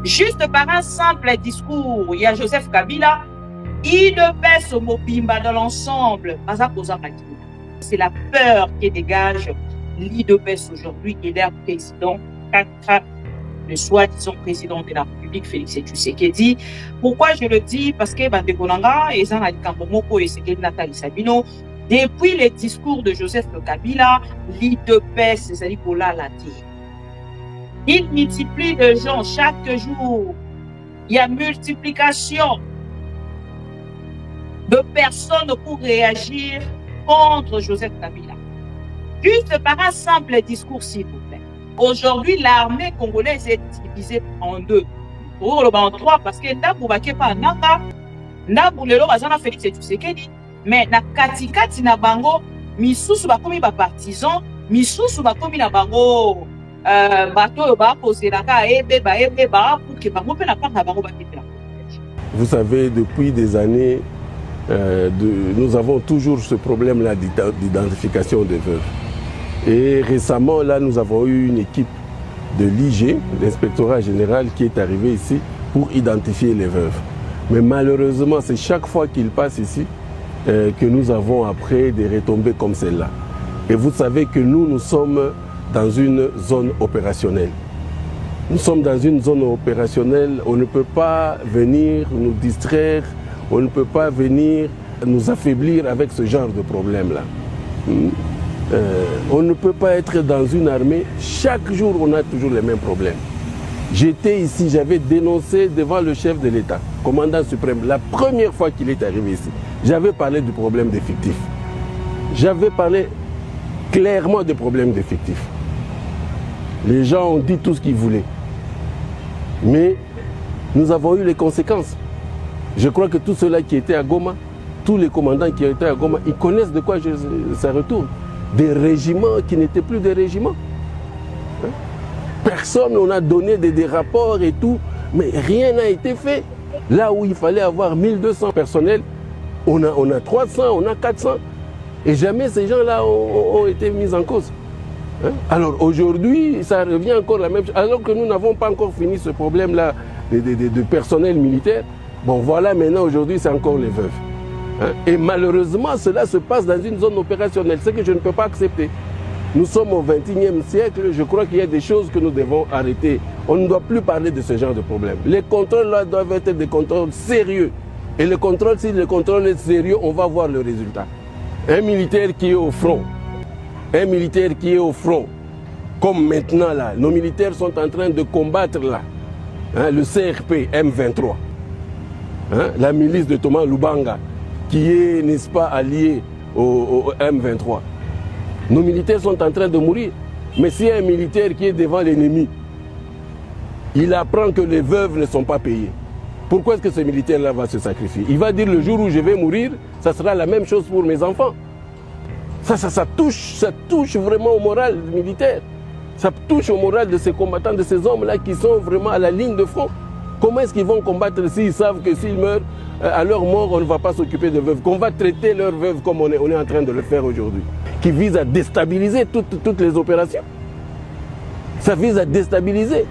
Juste par un simple discours, il y a Joseph Kabila, il ne se mobimba dans l'ensemble. C'est la peur qui dégage l'IDPS aujourd'hui et leur président, le soi-disant président de la République, Félix Tshisekedi. Pourquoi je le dis? Parce que Bandekonanga et Zanadikamomoko et Sekedi Nathalie Sabino, depuis les discours de Joseph Kabila, l'IDPS, c'est-à-dire pour la terre. Il multiplie de gens chaque jour. Il y a multiplication de personnes pour réagir contre Joseph Kabila. Juste par un simple discours, s'il vous plaît. Aujourd'hui, l'armée congolaise est divisée en deux. En trois, parce que Ndabou pas Nanga, Ndabou lelo bazana Félix Tshisekedi, mais na katikati na bango, misusu bakomi ba partisan, misusu bakomi na bango Vous savez, depuis des années, nous avons toujours ce problème-là d'identification des veuves. Et récemment, là, nous avons eu une équipe de l'IG, l'inspectorat général, qui est arrivé ici pour identifier les veuves. Mais malheureusement, c'est chaque fois qu'ils passent ici que nous avons après des retombées comme celle-là. Et vous savez que nous sommes dans une zone opérationnelle. Nous sommes dans une zone opérationnelle, on ne peut pas venir nous distraire, on ne peut pas venir nous affaiblir avec ce genre de problème-là. On ne peut pas être dans une armée, chaque jour on a toujours les mêmes problèmes. J'étais ici, j'avais dénoncé devant le chef de l'État, commandant suprême, la première fois qu'il est arrivé ici. J'avais parlé du problème d'effectifs. J'avais parlé clairement des problèmes d'effectifs. Les gens ont dit tout ce qu'ils voulaient. Mais nous avons eu les conséquences. Je crois que tous ceux-là qui étaient à Goma, tous les commandants qui étaient à Goma, ils connaissent de quoi ça retourne. Des régiments qui n'étaient plus des régiments. Personne, on a donné des rapports et tout, mais rien n'a été fait. Là où il fallait avoir 1200 personnels, on a 300, on a 400. Et jamais ces gens-là ont été mis en cause. Alors aujourd'hui, ça revient encore la même chose. Alors que nous n'avons pas encore fini ce problème-là de personnel militaire. Bon voilà, maintenant aujourd'hui, c'est encore les veuves. Et malheureusement, cela se passe dans une zone opérationnelle. Ce que je ne peux pas accepter. Nous sommes au XXIe siècle. Je crois qu'il y a des choses que nous devons arrêter. On ne doit plus parler de ce genre de problème. Les contrôles là doivent être des contrôles sérieux. Et le contrôle, si le contrôle est sérieux, on va voir le résultat. Un militaire qui est au front, comme maintenant là, nos militaires sont en train de combattre là, le CRP M23, la milice de Thomas Lubanga, qui est, n'est-ce pas, allié au M23. Nos militaires sont en train de mourir. Mais s'il y a un militaire qui est devant l'ennemi, il apprend que les veuves ne sont pas payées. Pourquoi est-ce que ce militaire-là va se sacrifier? Il va dire le jour où je vais mourir, ça sera la même chose pour mes enfants. Ça touche vraiment au moral militaire. Ça touche au moral de ces combattants, de ces hommes-là qui sont vraiment à la ligne de front. Comment est-ce qu'ils vont combattre s'ils savent que s'ils meurent, à leur mort, on ne va pas s'occuper de veuves, qu'on va traiter leurs veuves comme on est en train de le faire aujourd'hui, qui vise à déstabiliser toutes les opérations. Ça vise à déstabiliser.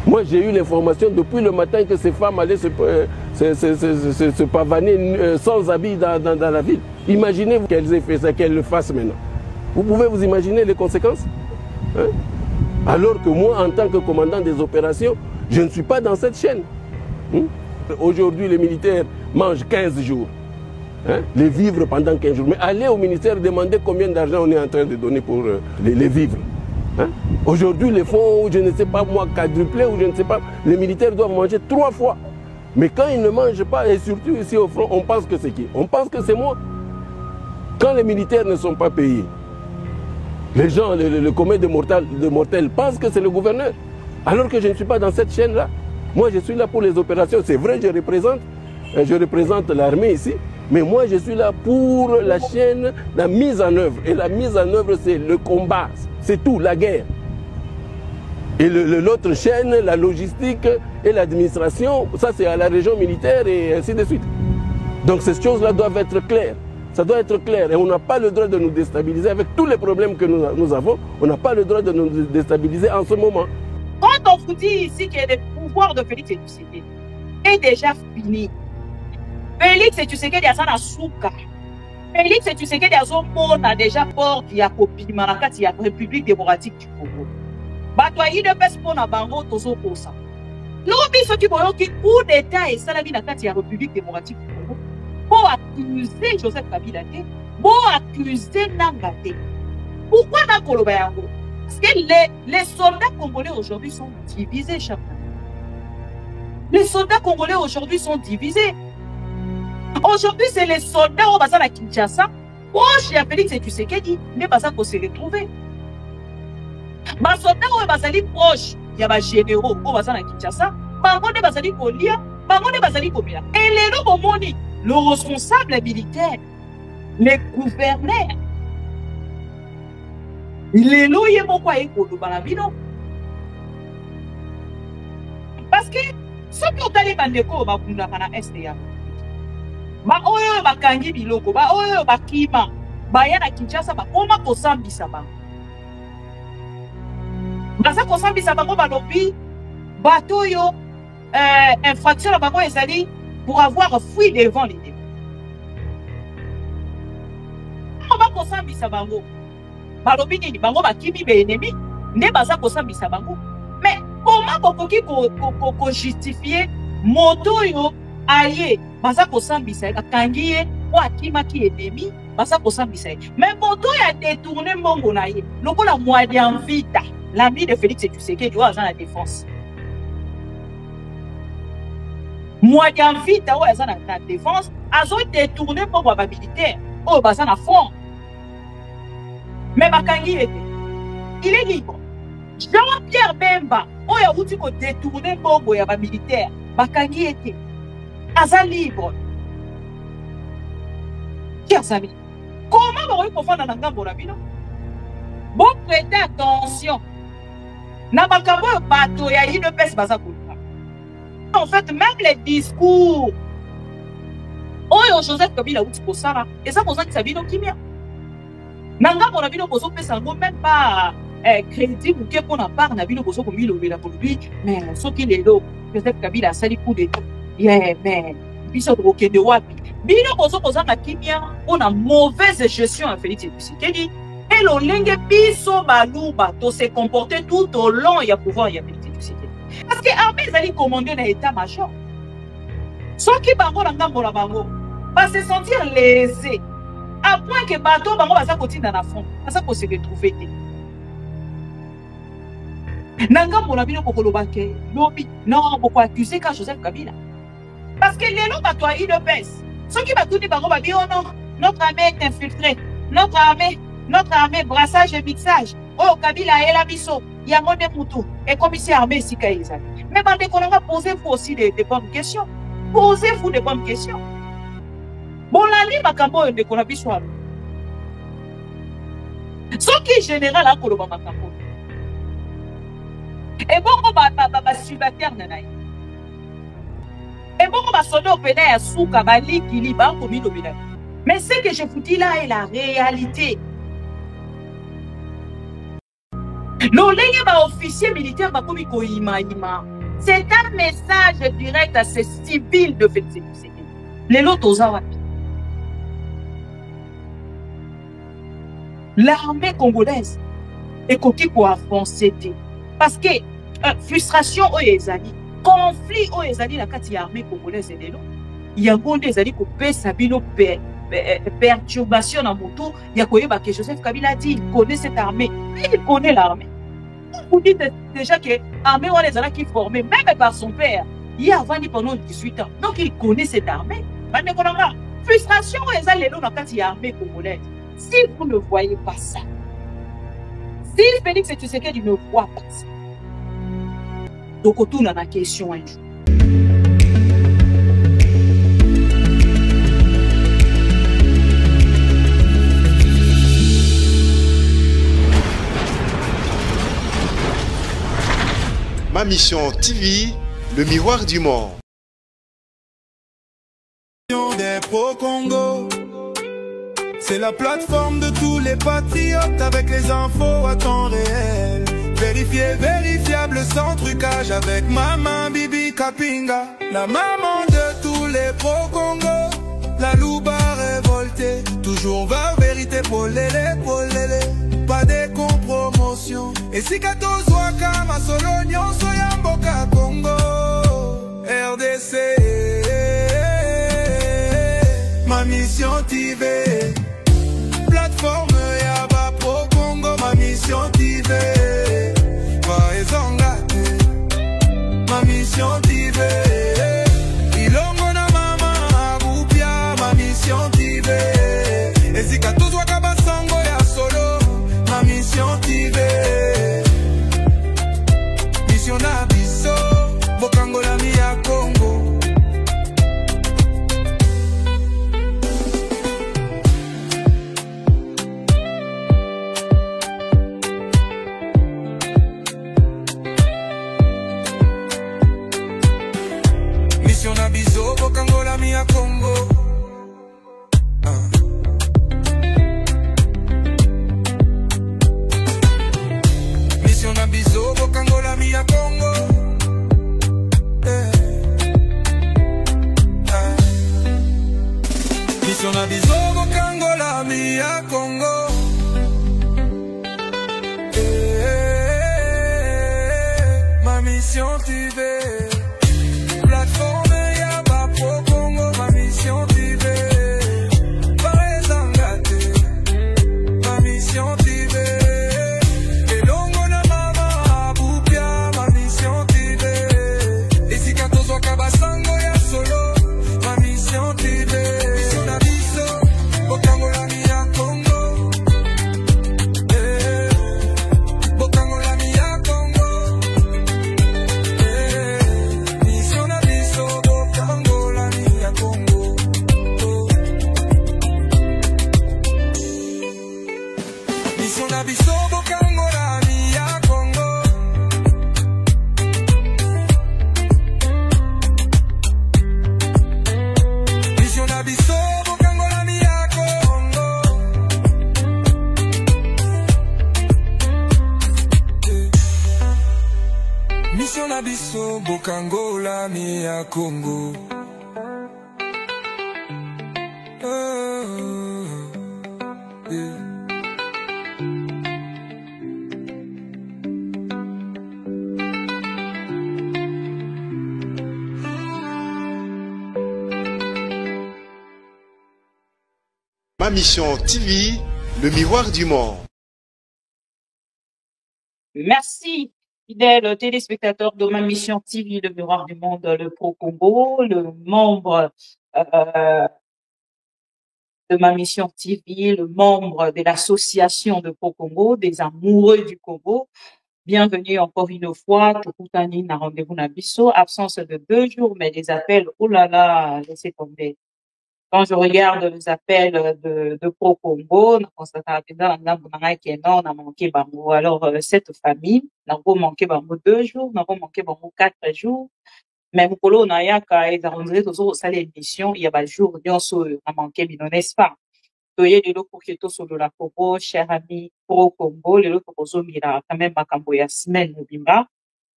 Moi, j'ai eu l'information depuis le matin que ces femmes allaient se pavaner sans habits dans la ville. Imaginez qu'elles aient fait ça, qu'elles le fassent maintenant. Vous pouvez vous imaginer les conséquences? Alors que moi, en tant que commandant des opérations, je ne suis pas dans cette chaîne. Aujourd'hui, les militaires mangent 15 jours. Les vivres pendant 15 jours. Mais allez au ministère demander combien d'argent on est en train de donner pour les vivres. Aujourd'hui, les fonds, je ne sais pas moi, quadruplés ou je ne sais pas, les militaires doivent manger 3 fois. Mais quand ils ne mangent pas, et surtout ici au front, on pense que c'est qui? On pense que c'est moi. Quand les militaires ne sont pas payés, les gens, le commun de mortels pensent que c'est le gouverneur. Alors que je ne suis pas dans cette chaîne-là. Moi, je suis là pour les opérations. C'est vrai, je représente l'armée ici. Mais moi, je suis là pour la chaîne, la mise en œuvre. Et la mise en œuvre, c'est le combat. C'est tout, la guerre. Et l'autre chaîne, la logistique et l'administration, ça c'est à la région militaire et ainsi de suite. Donc ces choses-là doivent être claires. Ça doit être clair. Et on n'a pas le droit de nous déstabiliser avec tous les problèmes que nous avons. On n'a pas le droit de nous déstabiliser en ce moment. Quand on vous dit ici qu'il y a des pouvoir de Félix Tshisekedi est déjà fini. Félix Tshisekedi a sana souka. Félix Tshisekedi a son monde a déjà porte ya kopima na kati ya République démocratique du Congo. Bato yi de pes pona bango tozo kosa. Lobi soki boyoki coup d'état et salami na kati ya République démocratique du Congo. Pour accuser Joseph Kabila te, pour accuser Nanga te. Pourquoi na koloba yango? Parce que les soldats congolais aujourd'hui sont divisés, chacun. Les soldats congolais aujourd'hui sont divisés. Aujourd'hui, c'est les soldats au Bazar à Kinshasa, proche de Félix Tshisekedi, mais Bazar pour se retrouver. Les soldats au Bazar proche, il y a des généraux au Bazar à Kinshasa, Bango de Bazar Kolia, Bango de Bazar Kobia. Et les noms moni, le responsable militaire, les gouverneurs, les loyers pourquoi ils ont balabino. Parce que ceux qui ont allé bandeko bakunda kana STA. Ba oyo bakangi biloko, ba oyo bakima, ba yana Kinshasa ba koma kosambisa ba. Baza kosambisa bango balobi bato yo infraction bango ezali pour avoir fui devant les débats. On va kosambisa bango. Balobi nini bango bakimi be ennemi, ne baza kosambisa bango. Mais comment bokoki ko justifier moto yo aye baza kosambisa akangi ye po akimaki ennemi baza kosambisa ye. Mais moto ya détourné mbongo na ye lokola Mwadi Amvita l'ami de Félix Tshisekedi oyo aza na défense. Mwadi Amvita oyo aza na défense azo détourné mbongo ya bamilitaire oyo baza na front. Mais bakangi ye te. Il est libre. Jean-Pierre Bemba oyo awuti ko détourné mbongo ya bamilitaire bakangi ye te. Aza libre. Chers amis, comment vous pouvez confondre dans le Borabino? Bon, prêtez attention. Na makambo bato ya yi de pes baza kulpa. En fait, même les discours. Oyo Joseph Kabila uti kosara, et ça posa ki sabino kimia. Nanga Borabino poso pesa ngo même pas crédit ou que pour na part na bino poso ko milo bela pour lui, mais ce qui les do Joseph Kabila sali coup de tout. Yeah, mais biso de de wapi. Bino poso posa na kimia on a mauvaise gestion à Félix Tshisekedi. Et l'olenge biso baluba to se comporter tout au long il y a pouvoir il y a Félix Tshisekedi. Parce que armée allait commander dans l'état-major. Ceux qui bango na ngambo la bango va se sentir lésés. À point que bateau bango va continuer dans la front. Ça pour se retrouver. Ngambo na bino kokoloba ke lobi non pourquoi accuser quand Joseph Kabila. Parce que les noms bateau a de pèse. Ceux qui bateau di bango ba dire non, notre armée est infiltrée. Notre armée brassage et mixage. Oh Kabila et la biso, il y a mon moutou et commissaire armée si kaïsa. Mais bandé qu'on va posez-vous aussi des bonnes questions. Posez-vous des bonnes questions. Bon la li makambo de qu'on a biso. Ce qui est général à Koloba makambo. Et bon on va subalterne naï. Et bon on va sonner au pédé à souka bali kili ba komi do pédé. Mais ce que je vous dis là est la réalité. L'olenge ba officier militaire ba komi ko ima. C'est un message direct à ces civils de Félix Tshisekedi. Les lots aux awapi. L'armée congolaise est coquille pour avancer. Parce que frustration au ezali, conflit au ezali la kati armée congolaise et les lots. Il y a un des alliés qui peut sabino perturbation dans moto. Il y a quoi que Joseph Kabila dit il connaît cette armée. Il connaît l'armée. Vous dites déjà que l'armée on les a qui formés même par son père. Il y a avant pendant 18 ans. Donc il connaît cette armée. Frustration aux alliés dans la armée congolaise. Si vous ne voyez pas ça, si Félix Tshisekedi ne voit pas ça, donc on tourne à la question un jour. Ma mission TV, le miroir du monde. Des Pro-Congo, c'est la plateforme de tous les patriotes avec les infos à temps réel. Vérifié, vérifiable, sans trucage, avec maman Bibi Kapinga, la maman de tous les pro-Congo. La louba révoltée, toujours va vérité pour l'élé, pas de compromotion. Et si 14 waka, ma solo nyonso ya mboka Congo. RDC, ma mission TV, plateforme ya ba pro-Congo, ma mission TV. Va ezongate, ma mission TV. Ilongo na mama agupia, ma mission TV. Ezika tozwa kabasango ya solo, ma mission TV. Mission na biso, bokango la mi ya Congo. Mission na biso, bokango la mi ya Congo. Mission na biso, bokango la mi ya Congo. Mission na biso, bokango la mi ya Congo. Ma mission TV, plateforme ya ba pro-Congo, ma mission TV. Parezangate, ma mission TV. Elongo na mama abupia, ma mission TV. Esika tozwa kabasango ya solo, ma mission TV. Mission na biso, bokango la mi ya Congo. Bokango la mi ya Congo. Mission na biso, bokango la mi ya Congo. Mission na biso, bokango la mi ya Congo. Mission na biso, bokango la mi ya Congo. Mission na biso, bokango la mi ya Congo. Ma mission TV, le miroir du monde. Merci, fidèles téléspectateurs de ma mission TV, le miroir du monde, le pro-Congo, le membre de ma mission TV, le membre de l'association de pro-Congo, des amoureux du Congo. Bienvenue encore une fois, Tukutani na rendez-vous na biso, absence de 2 jours, mais les appels, oh là là, laissez tomber. Quand je regarde les appels de pro-Congo, on constate que dans on a manqué bango. Alors, cette famille, on a manqué bango 2 jours, on a manqué bango 4 jours. Même pour l'on a quand ils arrondiraient toujours ça l'émission, il y a des jours, on a manqué, mais n'est-ce pas? Toye de l'eau pour que tout soit de la Congo, cher ami pro-Congo, le l'eau pour que mira quand même makambo ya semaine mobimba.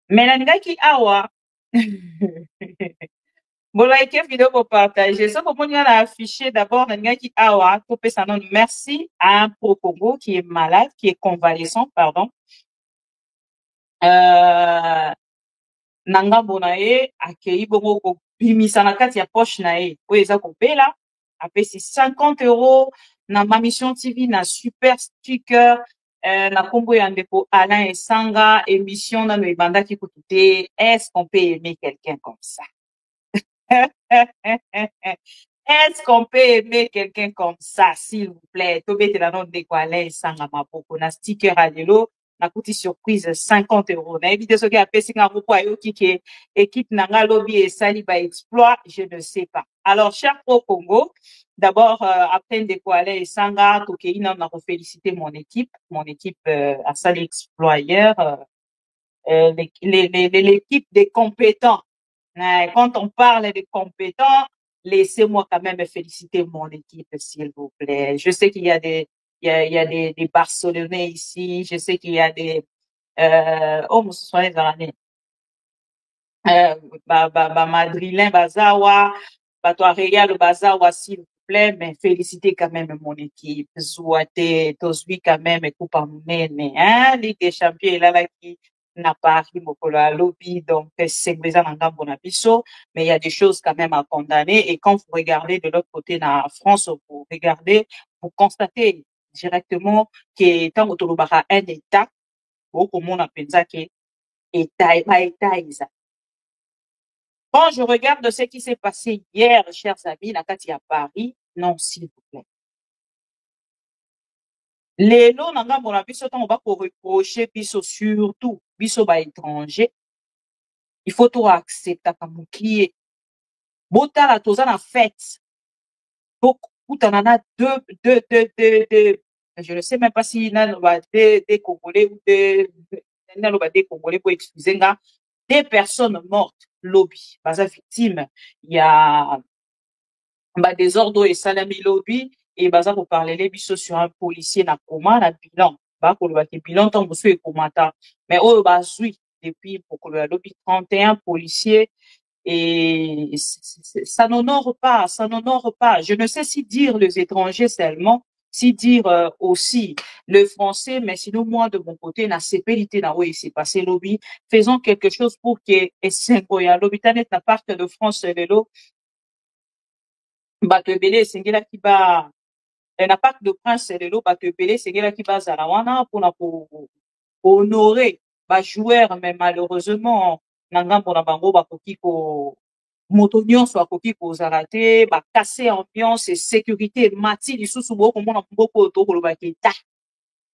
Mais la nga ki awa. Bon, like vidéo pour partager. Ce qu'on a affiché d'abord, qui awa, merci à un pro-Congo qui est malade, qui est convalescent, pardon. Nanga bonae, akei bongo ko bimisa na kati ya poche nae. Oyo eza ko pela, apesi 50 € na ma mission TV na super sticker, na kombo ya ndeko Alain Esanga, émission na no ebanda ki kutute. Est-ce qu'on peut aimer quelqu'un comme ça? Est-ce qu'on peut aimer quelqu'un comme ça, s'il vous plaît? Tobete la nom de Alain Esanga mapoko na sticker à l'élo. Na kuti surprise 50 €. Na évité ce qui a fait Singapour qui équipe nanga lobby et sali ba exploit, je ne sais pas. Alors, cher pro Congo, d'abord, après Ndeko-Alain Esanga, Tokeina, on a félicité mon équipe à sali exploit hier, l'équipe des compétents. Quand on parle des compétents, laissez-moi quand même féliciter mon équipe, s'il vous plaît. Je sais qu'il y a des Barcelonais ici. Je sais qu'il y a des oh, mosusu wana ezala nini madrilin bazawa bato ya Real bazawa s'il vous plaît, mais félicitez quand même mon équipe. Zouate, Tozui quand même, coupe en monnaie, hein, Ligue des Champions, il a là qui n'a pas arrivé au lobby, donc c'est mais il y a des choses quand même à condamner. Et quand vous regardez de l'autre côté, dans la France, vous regardez, vous constatez directement que tant que tu as un État, beaucoup de monde a pensé que État et pas État, quand je regarde ce qui s'est passé hier, chers amis, la Kati à Paris, non, s'il vous plaît. Les lots, on va reprocher, surtout, biso ba étranger. Il faut tout accepter comme qui Bota la toza na fête. Donc, on en a deux, je ne sais même pas si des Congolais ou des Congolais pour excuser, des personnes mortes, lobby, basa victime. Il y a des ordres et salami lobby et basa pour parler les biso sur un policier na coma na bilan. Ba pour le bilan tant que et comata. Mais oh oui depuis pour le lobby 31 policiers et ça n'honore pas, ça n'honore pas. Je ne sais si dire les étrangers seulement, si dire aussi le français, mais sinon moi de mon côté na sécurité na oui c'est passé lobby, faisons quelque chose pour que Essengoya lobby tanet na part de France lelo bato belé sengela ki ba na part de Prince lelo bato belé sengela ki ba zalawana pour honorer ba joueur mais malheureusement nanga pour na bango ba koki ko moto nyonso akoki kozala te bakase ambiance et sécurité mati lisusu bokomona moko tokoloba état.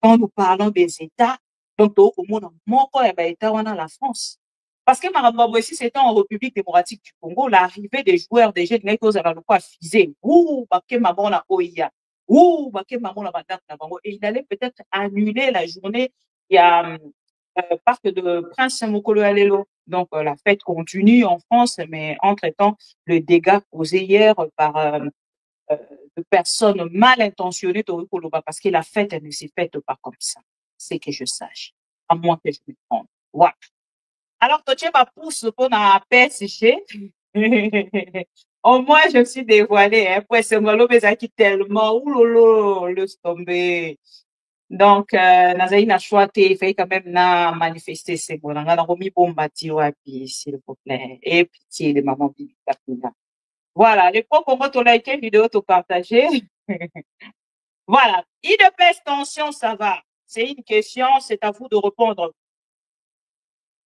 Quand nous parlons des états donc tokomona moko ya baétat wana la France parce que makambo ici c'était en République démocratique du Congo l'arrivée des joueurs des jeunes kozala lokwa fisé ou bakema bona oya ou bakema bona badate na bango et il allait peut-être annuler la journée il y a parc de Prince Mokolo Alelo. Donc, la fête continue en France, mais entre-temps, le dégât causé hier par de personnes mal intentionnées parce que la fête elle ne s'est faite pas comme ça. C'est que je sache, à moins que je me trompe. Voilà. Alors, tu ma pousse pour la PSG. Au moins, je me suis dévoilée. Hein, pour ce malo, mais qui tellement, oulolo, le tombé. Donc, nazali na choix te, il fallait quand même na manifester ces mots. On a remis bon bâti, puis s'il vous plaît. Et pitié de maman Bibi Kapinga. Voilà, les points qu'on va te liker, vidéo te partager. Voilà. IDPS tension, ça va. C'est une question, c'est à vous de répondre.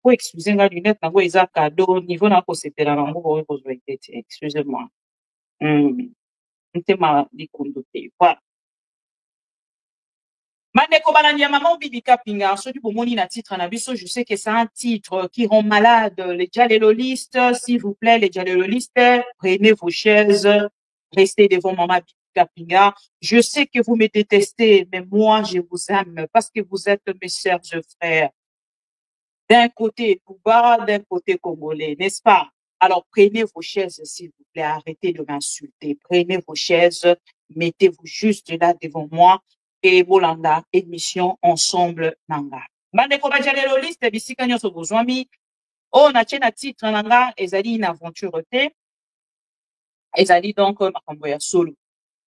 Pour excuser la lunette, n'a pas eu cadeau, niveau n'a pas c'était la langue, excusez-moi. Voilà. Mandeko Balania Maman Bibi Kapinga, celui pour mon titre na biso, je sais que c'est un titre qui rend malade les diallolistes. S'il vous plaît, les diallolistes, prenez vos chaises, restez devant Maman Bibi Kapinga. Je sais que vous me détestez, mais moi, je vous aime parce que vous êtes mes sœurs et frères. D'un côté Touba, d'un côté Congolais, n'est-ce pas? Alors, prenez vos chaises, s'il vous plaît, arrêtez de m'insulter. Prenez vos chaises, mettez-vous juste là devant moi. Et Bolanda, émission ensemble nanga. Bandeko bajalelo liste bisika nyonso bozwami. Oh na tchena titre nanga ezali une aventure te. Ezali donc makambo ya solo.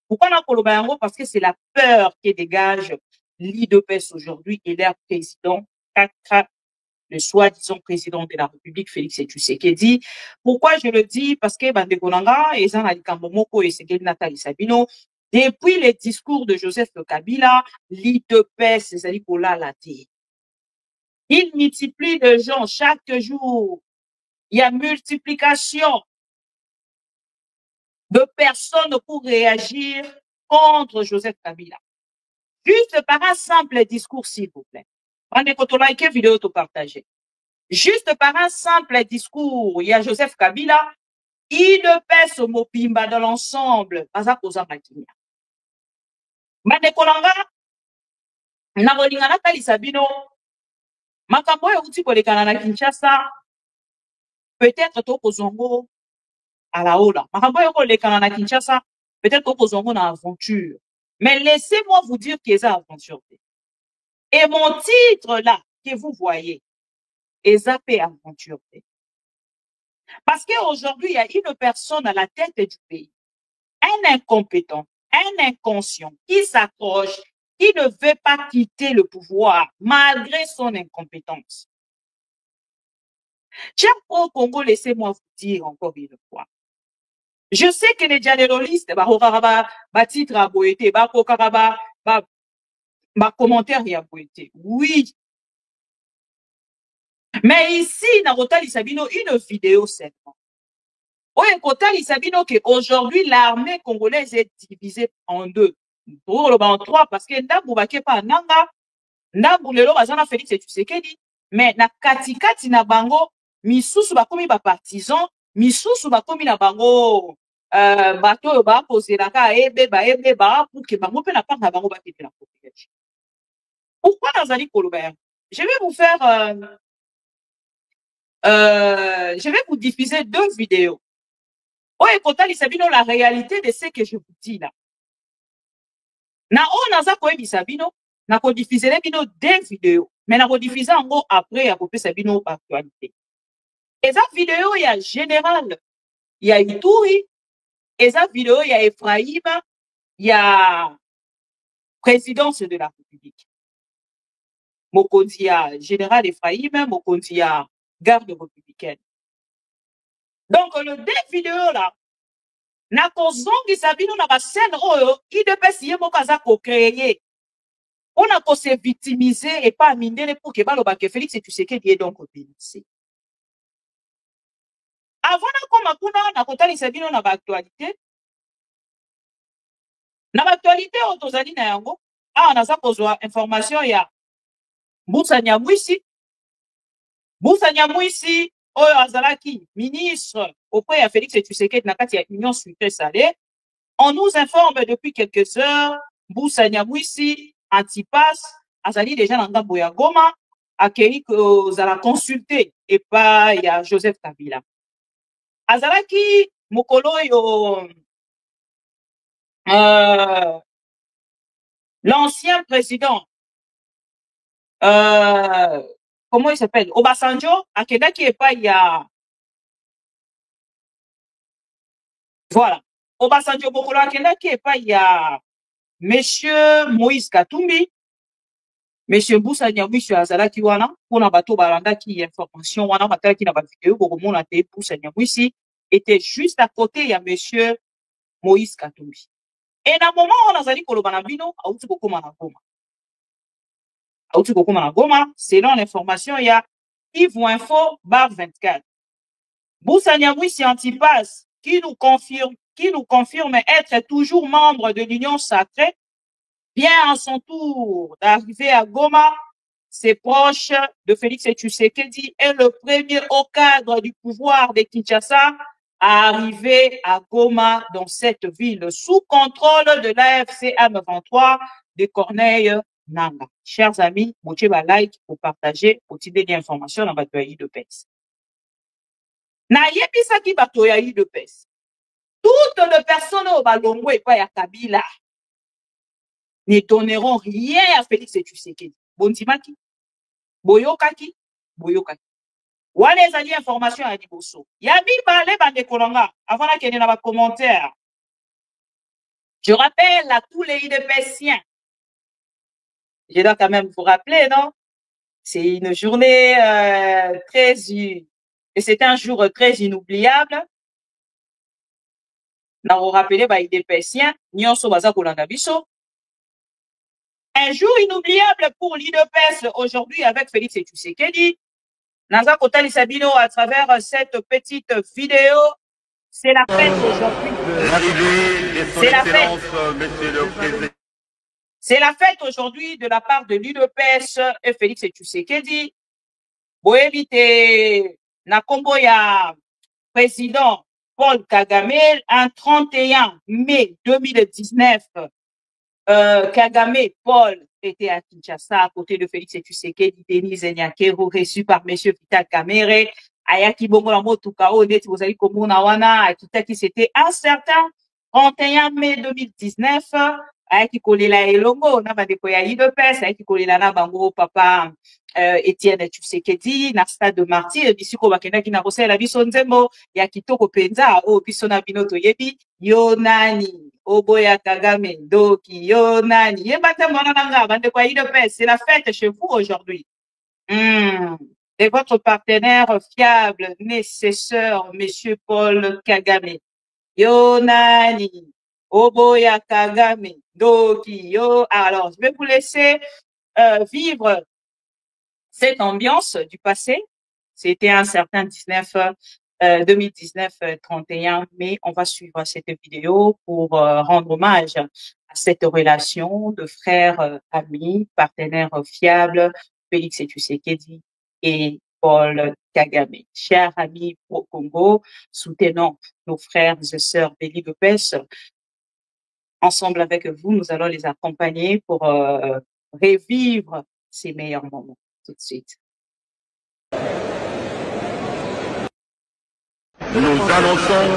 Pourquoi na koloba yango? Parce que c'est la peur qui dégage l'IDPS aujourd'hui et leur président le soi-disant président de la République Félix Tshisekedi. Pourquoi je le dis? Parce que bandeko nanga ezana likambo moko esengeli Nathalie Sabino. Depuis les discours de Joseph Kabila, l'IDPS, c'est-à-dire pour la laté. Il multiplie de gens chaque jour. Il y a multiplication de personnes pour réagir contre Joseph Kabila. Juste par un simple discours, s'il vous plaît. Prenez quand on like vidéo, tout partager. Juste par un simple discours, il y a Joseph Kabila, IDPS au Mopimba dans l'ensemble. Manekolanga na bolinga Nathalie Sabino makambo ya uti kolekana na Kinshasa peut-être to kozongo à la ola makambo ya kolekana na Kinshasa peut-être to kozongo na aventure mais laissez-moi vous dire que c'est aventure et mon titre là que vous voyez, Ezapé aventure. Parce qu'aujourd'hui, il y a une personne à la tête du pays, un incompétent, un inconscient qui s'accroche, qui ne veut pas quitter le pouvoir malgré son incompétence. Chers pro-Congo, laissez-moi vous dire encore une fois. Je sais que les généralistes, titre à boété, commentaire à boété. Oui. Mais ici, Narotali Sabino, une vidéo seulement. Oui, Kotali Sabino, qu'aujourd'hui, l'armée congolaise est divisée en deux. En trois, parce que Ndambu Bakepa Nanga, Ndambu Lelo Bazana Félix et Tshisekedi, mais na katikati na bango, misusu bakomi ba partisan, misusu bakomi na bango, bato ba posé la ka ebe ba pour que bango pe na part na bango ba kete la population. Pourquoi Nazali Koloba? Je vais vous faire, je vais vous diffuser deux vidéos. Oh, Kotali Sabino, la réalité de ce que je vous dis là. Na o naza koyebi Sabino, na ko diffuser bino deux vidéos, mais na ko diffuser en gros après ya ko pesa bino actualité. Et ça vidéo il y a général, il y a Ituri, et ça vidéo il y a Ephraïm, il y a présidence de la République. Mokonzi ya général Ephraïm, Mokonzi ya garde républicaine. Donc le deux vidéos là, na kozongi Sabino na ba scène oyo IDPS yemo kaza ko créer. On a qu'on se victimiser et pas miner pour que baloba que Félix et Tshisekedi est donc bénéficié. Avant na kotali Sabino na ba actualité. Na ba actualité otozali na yango, on a ça kozwa information ya Mbusa Nyamwisi. Mbusa Nyamwisi oyo azalaki ministre auprès de Félix et Tshisekedi na kati ya Union Sucré Salé. On nous informe depuis quelques heures, Mbusa Nyamwisi Antipas, azali déjà dans Ngambo ya Goma, accueilli que la consulter et pas il y a Joseph Kabila. Azalaki mokolo yo l'ancien président comment il s'appelle Obasanjo akendaki et pas il y a voilà Obasanjo mokolo akendaki et pas il y a Monsieur Moïse Katumbi, Monsieur Mbusa Nyamwisi azalaki wana, pona bato balandaki information wana batalaki na ba vidéo bokomona te Mbusa Nyamwisi était juste à côté, il y a Monsieur Moïse Katumbi. Et na moment on azali koloba na bino, auti kokoma na Goma. Auti kokoma na Goma, selon l'information il y a Yves Info bar 24. Mbusa Nyamwisi Antipas qui nous confirme être toujours membre de l'Union Sacrée, vient à son tour d'arriver à Goma. C'est proche de Félix Tshisekedi et le premier au cadre du pouvoir de Kinshasa à arriver à Goma dans cette ville sous contrôle de l'AFC M23 de Corneille Nanga. Chers amis, montez un like pour partager, pour tirer des informations dans votre pays de PES. Na yebisa ki bato ya de PES. Toutes les personnes au Balongo et pas à Kabila ne donneront rien à Félix Tshisekedi. Bondimaki, boyokaki, boyokaki. Wane ezali information à Liboso. Yabi bale bande kolonga avant la kene na ba commentaire. Je rappelle à tous les IDPSiens. Je dois quand même vous rappeler, non? C'est une journée et c'est un jour très inoubliable. Na vous rappeler ba IDPSiens, nyonso baza kolanda biso. Un jour inoubliable pour l'IDPS aujourd'hui avec Félix Tshisekedi. Naza Kotali Sabino à travers cette petite vidéo. C'est la fête aujourd'hui. C'est la fête. C'est la fête aujourd'hui de la part de l'IDPS et Félix Tshisekedi. Boevite na kombo ya président Paul Kagame un 31 mai 2019. Kagame Paul était à Kinshasa à côté de Félix Tshisekedi, Denis Nyakero, reçu par Monsieur Vital Kamerhe, Ayaki Bongo la Motukao, Neti Bozali Komuna Wana, Akita qui c'était un certain 31 mai 2019, ayaki kolela elongo na bandeko ya UDPS, ayaki kolela na bango papa Etienne Tshisekedi na stade de martyr bisiko bakendaki na kosalela biso nzembo ya kitoko penza o biso na bino toyebi yo nani oboya Kagame doki yo nani yeba te mona nanga bandeko ya UDPS, c'est la fête chez vous aujourd'hui. Et votre partenaire fiable, nécessaire, monsieur Paul Kagame. Yo nani, oboya Kagame, doki yo. Alors, je vais vous laisser vivre cette ambiance du passé. C'était un certain 2019-31 mai. On va suivre cette vidéo pour rendre hommage à cette relation de frères, amis, partenaires fiables, Félix Tshisekedi et Paul Kagame. Chers amis au Congo, soutenons nos frères et sœurs de l'UDPS. Ensemble avec vous, nous allons les accompagner pour revivre ces meilleurs moments. Tout de suite. Nous annonçons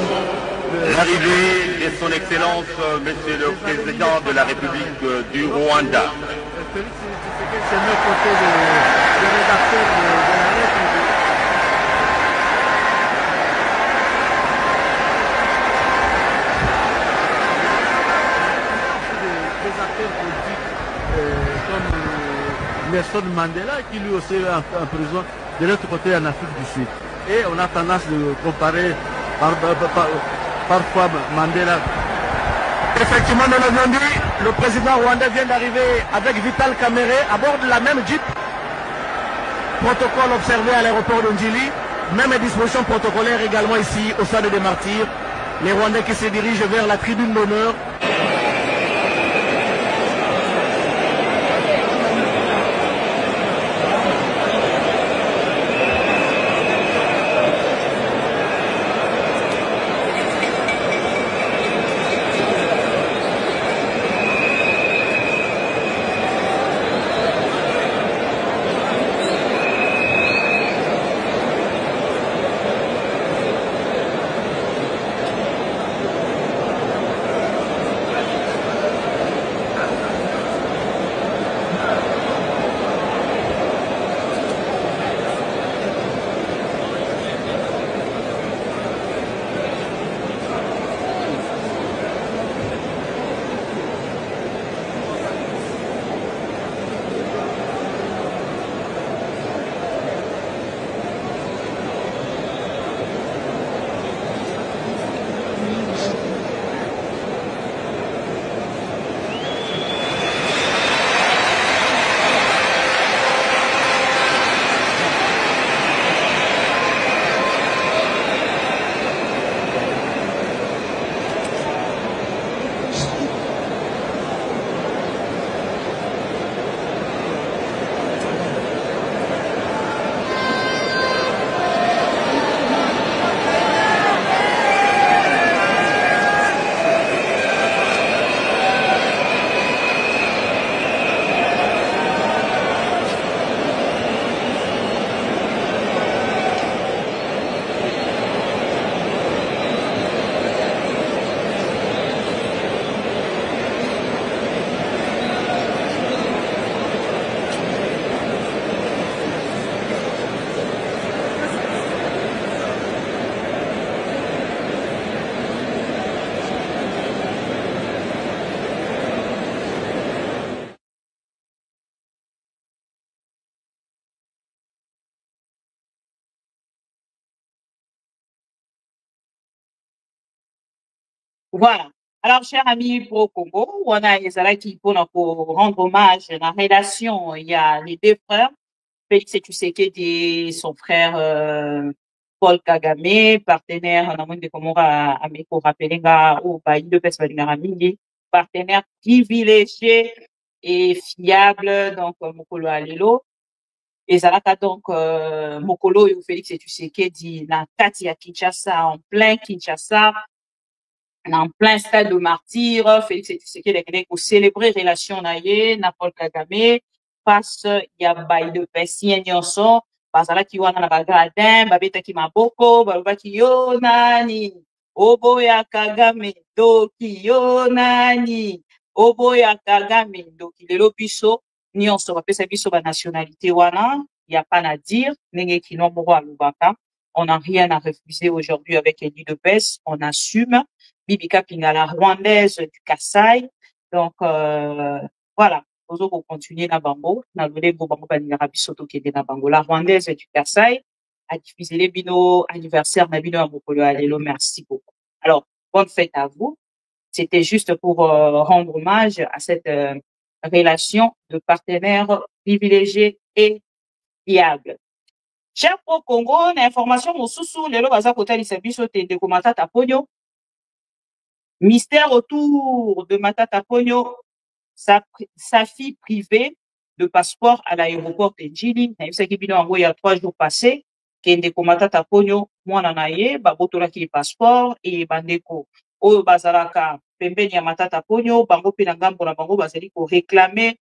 l'arrivée de son Excellence, Monsieur le Président de la République du Rwanda. Félix Tshisekedi, c'est notre côté de rédacteur de la République. Des acteurs politiques comme Nelson Mandela, qui lui aussi est en prison de l'autre côté en Afrique du Sud. Et on a tendance de comparer parfois Mandela. Effectivement, nous l'avons dit, le président rwandais vient d'arriver avec Vital Kamerhe à bord de la même Jeep. Protocole observé à l'aéroport de Njili. Même disposition protocolaire également ici au stade des Martyrs. Les Rwandais qui se dirigent vers la tribune d'honneur. Voilà. Alors, chers amis pro Congo, on a Ezalaki pour rendre hommage à la relation. Il y a les deux frères, Félix Tshisekedi et son frère Paul Kagame, partenaire dans le monde de Komora, Ameko Rapelenga, ou Baï de Pesvalingaramini, partenaire privilégié et fiable, donc Mokolo Alelo. Ezalaka donc Mokolo et Félix Tshisekedi na kati ya Kinshasa, en plein Kinshasa, en plein stade de martyr. Félix Tshisekedi pour célébrer relation naie na Paul Kagame face ya Baï de Pesien nyonso bazalaki wana na bagradin babetaki maboko balobaki yo nani oboya Kagame doki yo nani Oboya Kagame donc lelo biso nyonso bapesa biso ba nationalité wana y a pas à dire ndenge kino moko alobaka. On n'a rien à refuser aujourd'hui avec Elie de Bes, on assume. Bibi Kapinga, la rwandaise du Kasaï. Donc, voilà. Ozo ko continuer na bango. Na lole bo bango balingaka biso tokende na bango. La rwandaise du Kasaï a diffusé les bino anniversaire na bino ya mokolo ya lelo. Merci beaucoup. Alors, bonne fête à vous. C'était juste pour rendre hommage à cette relation de partenaires privilégiés et fiables. Cher pro Congo, l'information mosusu lelo baza kotalisa biso tende ko Matata Ponyo. Mystère autour de Matata Ponyo, sa fille privée de passeport à l'aéroport de Njili. Il y a 3 jours passés, kende ko Matata Ponyo, mwana na ye, babotolaki le passeport et bandeko oyo bazalaka pembeni ya Matata Ponyo, bango pe na ngambo na bango bazali ko réclamer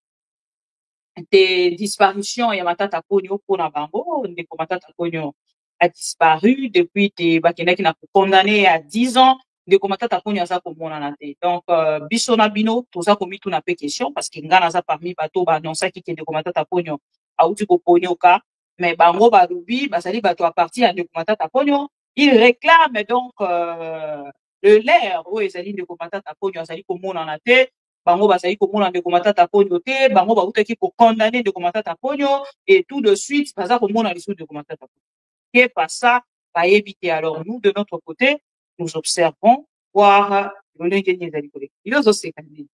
des disparitions ya Matata Ponyo pona bango. Ndeko Matata Ponyo a disparu depuis te bakendaki na condamné à 10 ans. Ndeko Matata Ponyo aza komonana te. Donc biso na bino toza komitu na pe question parce que ngana za parmi bato ba annonçaki que Ndeko Matata Ponyo auti ko ponyoka, mais bango barubi bazali bato à partir ya Ndeko Matata Ponyo, il réclame donc le l'air où ezali Ndeko Matata Ponyo azali komonana te. Bango bazali komona Ndeko Matata Ponyo te, bango bautaki ko condamner Ndeko Matata Ponyo et tout de suite baza komona lisu Ndeko Matata Ponyo. Qu'est pas ça va éviter. Alors nous de notre côté, nous observons voir le gagner ezali koleka. Il ozo sekani.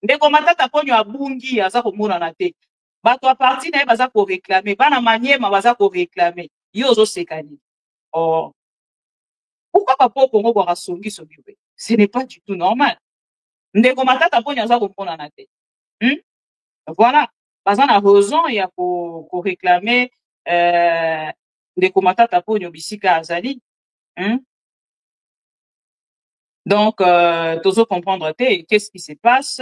Ndeko Matata Ponyo abungi aza komona na te. Bato a parti na baza ko réclamer, bana maniema baza ko réclamer. Il ozo sekani. Oh. Pourquoi papa Congo boira songi songi? Ce n'est pas du tout normal. Ndeko Matata Ponyo aza komona na te. Voilà, baza na raison ya ko réclamer Ndeko Matata Ponyo bisika azali. Donc tozo comprendre te qu'est-ce qui se passe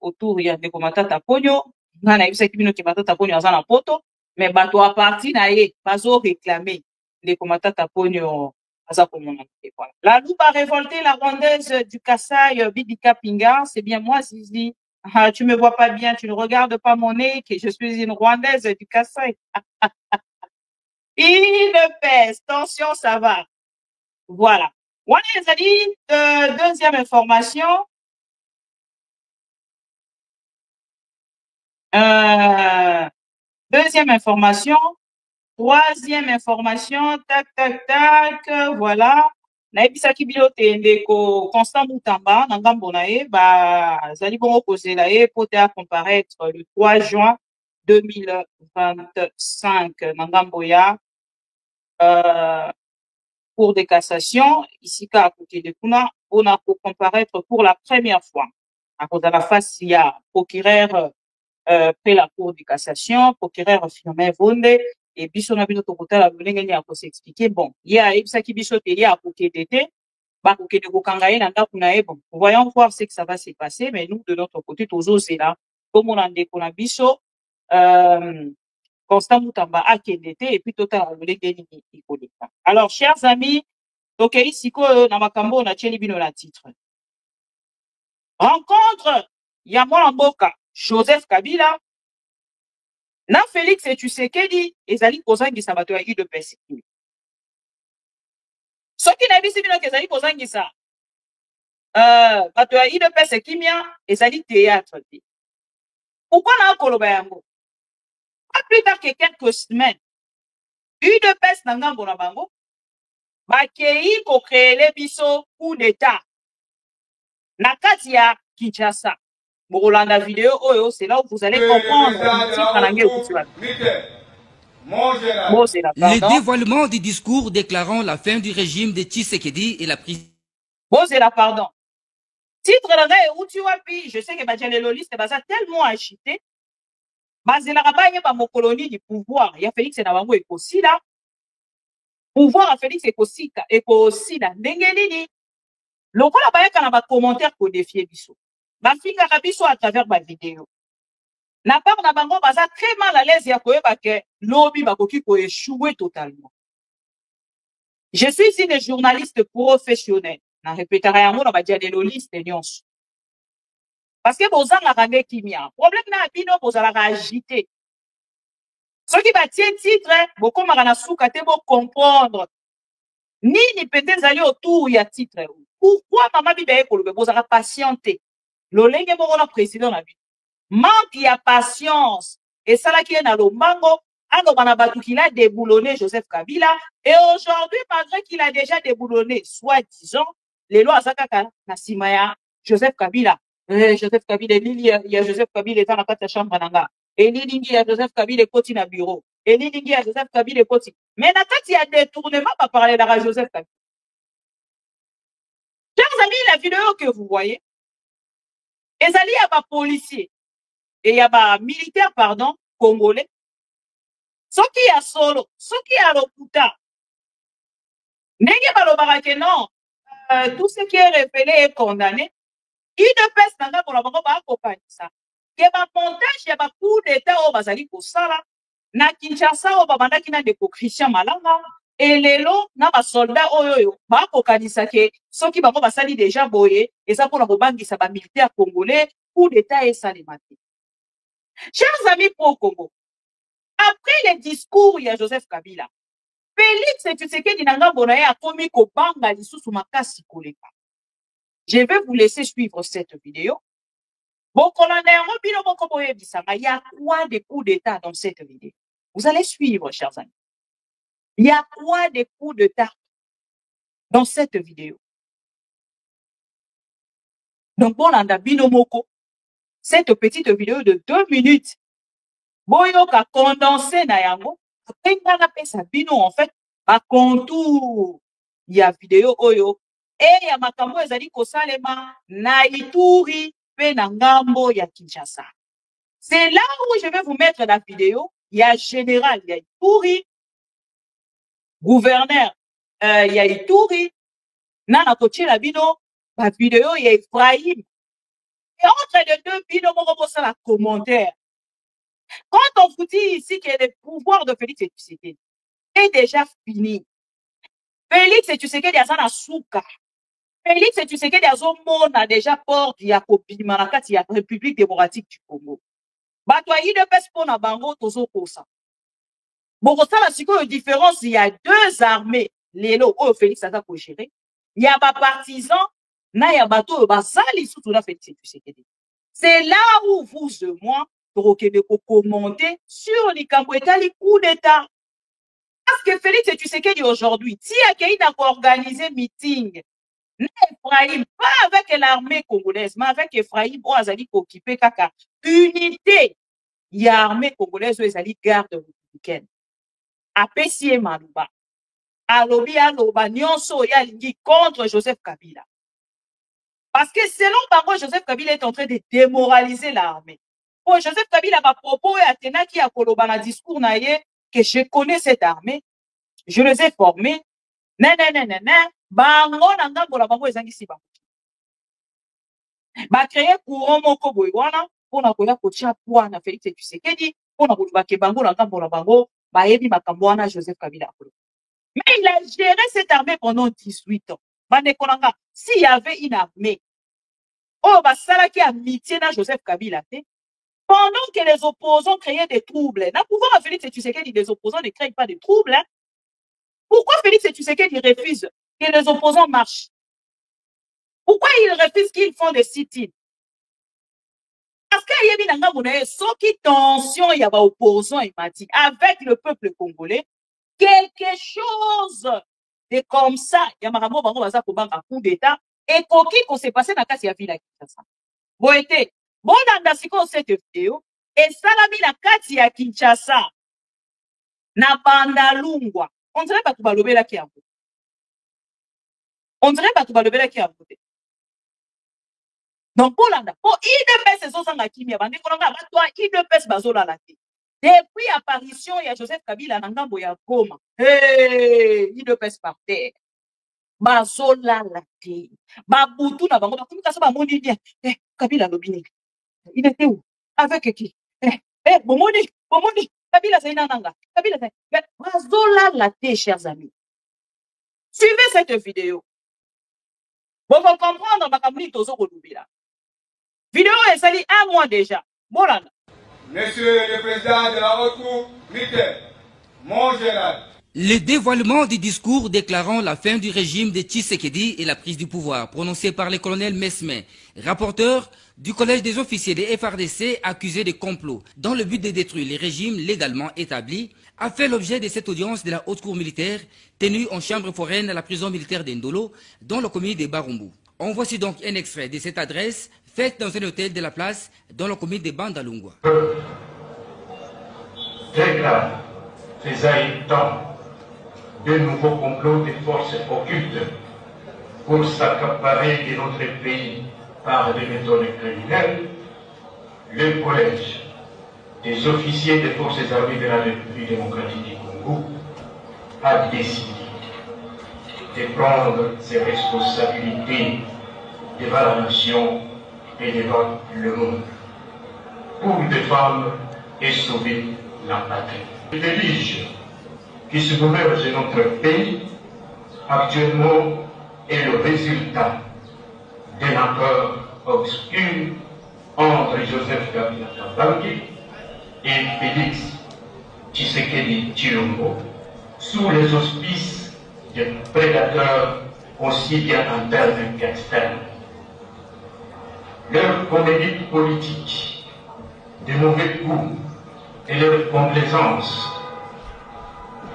autour ya Ndeko Matata Ponyo. Ngana yebisa kibino ki Matata Ponyo aza na poto, mais bato a parti na ye bazo réclamer Ndeko Matata Ponyo. Voilà. La loupe a révolté la rwandaise du Kasaï, Bibi Kapinga. C'est bien moi, Zizi. Ah, tu me vois pas bien, tu ne regardes pas mon nez, que je suis une rwandaise du Kasaï. Il pèse, tension, ça va. Voilà. On les a dit, deuxième information. Deuxième information. Troisième information, tac, tac, tac, voilà. Naebisaki bilote ndeko Constant Mutamba, nangambo na ye, zali bongo kozela ye, pote à comparaître le 3 juin 2025, nangambo ya, Cour de cassation, ici, à côté de Kuna, on a pour comparaître pour la première fois. À cause de la face, il y a procureur, près la Cour de cassation, procureur Firmin Vonde, et biso na bino tokota la lolenge ni ako s'expliquer. Bon, il a ebisaki biso te ya akoke dete, ba koke de kokanga ye na ndako na ye. Bon, voyons voir ce que ça va se passer, mais nous de notre côté tozo zela comme on a ndeko na biso Constant Mutamba akende te et puis tota la lolenge ni ikoleka. Alors chers amis, tokei siko na makambo na tieli bino la titre. Rencontre ya mwana mboka Joseph Kabila na Félix Tshisekedi ezali kozangisa bato ya UDPS. Soki na bisi bino ezali kozangisa bato ya UDPS kimia ezali théâtre. Pourquoi na koloba yango? Pas plus tard que quelques semaines, UDPS na ngambo na bango bakei ko créer biso coup d'état na kati ya Kinshasa. Bolanda vidéo oyo, c'est là où vous allez comprendre le dévoilement du discours déclarant la fin du régime de Tshisekedi et la prise. Bon, c'est la pardon. Titre où tu vois, puis je sais que les lolistes sont tellement agités. C'est la rabaye par mon colonie du pouvoir. Il y a Félix et Nabango et aussi là. Pouvoir à Félix et aussi là. N'engenini. L'on a pas un commentaire pour défier Bissot. Bafinga rabiso à travers ma vidéo. Na part na bango baza très mal à l'aise ya koyeba ke lobby bakoki ko échouer totalement. Je suis une journaliste professionnelle. Na répétera yango na badia de loliste nyonso. Parce que vous avez kimia. Problème na bino vous allez agiter. Ce qui va tirer titre, beaucoup marana souka te bo comprendre. Ni peut-être aller autour ya titre. Pourquoi maman bibe kolobe vous allez patienter. Lolenge mo na président na bino. Manque ya patience. Et ça là qui est dans le mango, alors on a battu qu'il a déboulonné Joseph Kabila. Et aujourd'hui, malgré qu'il a déjà déboulonné, soi-disant, les lois Zakaka, Nasimaya, Joseph Kabila. Joseph Kabila, il y a Joseph Kabila dans la chambre nanga. Et il y a Joseph Kabila côté na bureau. Et il y a Joseph Kabila côté. Mais il y a détournement pas parler de Joseph Kabila. Chers amis, la vidéo que vous voyez, et ça y a pas policier. Et il y a pas militaire, pardon, congolais. Ce qui a solo, ce qui a l'oputa. N'est-ce pas que non, tout ce qui est révélé est condamné. Il ne pèse pas pour la accompagner ça. Il y a un montage, il y a un coup d'état au Bazali pour ça là. Na Kinshasa, au Babanda qui n'a des Christian Malanga. Et les lots, n'a pas soldat, ba kokanisa ke, ceux qui va sali déjà boyé, et ça pour la robangi, ça va militaire congolais, coup d'état et salimati. Chers amis pro-Congo, après les discours, il y a Joseph Kabila. Félix Tshisekedi nanga bonaye a komi ko banga lisusu makasi koleka. Je vais vous laisser suivre cette vidéo. Bon, il y a quoi de coups d'état dans cette vidéo? Vous allez suivre, chers amis. Il y a quoi de coups d'état dans cette vidéo? Donc, bon, on a binomoko. Cette petite vidéo de 2 minutes. Boyo ka condensé na yango. Après, on a fait sa bino, en fait, à contour. Il y a vidéo oyo. Et il y a makambo ezali kosalema na Ituri pe na ngambo ya Kinshasa. C'est là où je vais vous mettre la vidéo. Il y a général, il y a Ituri, gouverneur, il y a Ituri, nana koche la bino, la vidéo, il y a Ephraim. Et entre les deux bino, on va la commentaire. Quand on vous dit ici que le pouvoir de Félix Tshisekedi est déjà fini, Félix Tshisekedi a sana souka. Félix Tshisekedi a déjà porte ya kobima na kati ya République démocratique du Congo. Bato yi de pes pona bango tozo kosa. Bon, ça la sikoyo différence, il y a 2 armées. Lelo o Félix aza ko gérer. Il y a ba partisans na ya bato basali surtout na Félix Tshisekedi. C'est là où vous et moi tokende ko commenter sur likambo etali coup d'état. Parce que Félix Tshisekedi aujourd'hui, si Akaï n'a pas organisé meeting, Ephraim, pas avec l'armée congolaise, mais avec Ephraim, on a dit qu'occuper kaka unité. Il y a armée congolaise, ils allaient garde républicaine. Apessie Malouba. Alobi Aloba, Nyonso Yalingi contre Joseph Kabila. Parce que selon Bango, Joseph Kabila est en train de démoraliser l'armée. Pour Joseph Kabila, ma propos est Athéna qui a Koloba dans discours naïe que je connais cette armée, je les ai formés. Bango nanga bola bango ezangi si bango. Ba créer courant moko boywana pour na koya kotia poa na Félix Tshisekedi pour na koluba ke bango nanga bola bango ba yebi makambo wana Joseph Kabila. Mais il a géré cette armée pendant 18 ans. Bande konanga, s'il y avait une armée, oh ba sala qui a amitié na Joseph Kabila te, pendant que les opposants créaient des troubles, na pouvoir à Félix Tshisekedi les opposants ne créent pas de troubles, hein? Pourquoi Félix Tshisekedi refuse que les opposants marchent? Pourquoi ils refusent qu'ils font des sit-ins? Parce qu'il y a bien un ce qui tension, il y a des opposants avec le peuple congolais. Quelque chose de comme ça, il y a un coup d'état et qu'on s'est passé dans la case de la Kinshasa. Bon, été, bon, dans cette vidéo, et ça l'a mis la case de Kinshasa, na Bandalungwa. On dirait pas que tu vas lever la qui a voté. On dirait pas que tu vas lever la qui a voté. Donc, pour l'anda, pour IDPS, c'est ça qui m'a dit, toi, IDPS, bazola la tête. Depuis l'apparition, il y a Joseph Kabila, Nangambo, ya Goma. Hey, IDPS par terre. Bazola la tête. Baboutou, na bango, comme ça, va moni bien. Kabila, l'obini. Il était où? Avec qui? Bomoni, Kabila, c'est Nanga. Kabila, c'est. Bazola la tête, chers amis. Suivez cette vidéo. Vous allez comprendre ma caméra tozo kolubila. Vidéo est salie 1 mois déjà. Voilà. Monsieur le Président de la Haute Cour militaire, mon général. Le dévoilement du discours déclarant la fin du régime de Tshisekedi et la prise du pouvoir, prononcé par le colonel Mesme, rapporteur du collège des officiers des FARDC accusés de complot dans le but de détruire les régimes légalement établis, a fait l'objet de cette audience de la haute cour militaire tenue en chambre foraine à la prison militaire d'Indolo, dans la commune de Barumbu. On voici donc un extrait de cette adresse faite dans un hôtel de la place dans la commune de Bandalungwa. Déclare ces habitants de nouveaux complots des forces occultes pour s'accaparer de notre pays par des méthodes criminelles, le collège des officiers des forces armées de la République démocratique du Congo a décidé de prendre ses responsabilités devant la nation et devant le monde pour défendre et sauver la patrie. Le déluge qui se gouverne de notre pays actuellement est le résultat d'un accord obscur entre Joseph Kabila Kabange et Félix Tshisekedi Tshilombo sous les auspices de prédateurs aussi bien internes qu'externes. Leur comédie politique de mauvais goût et leur complaisance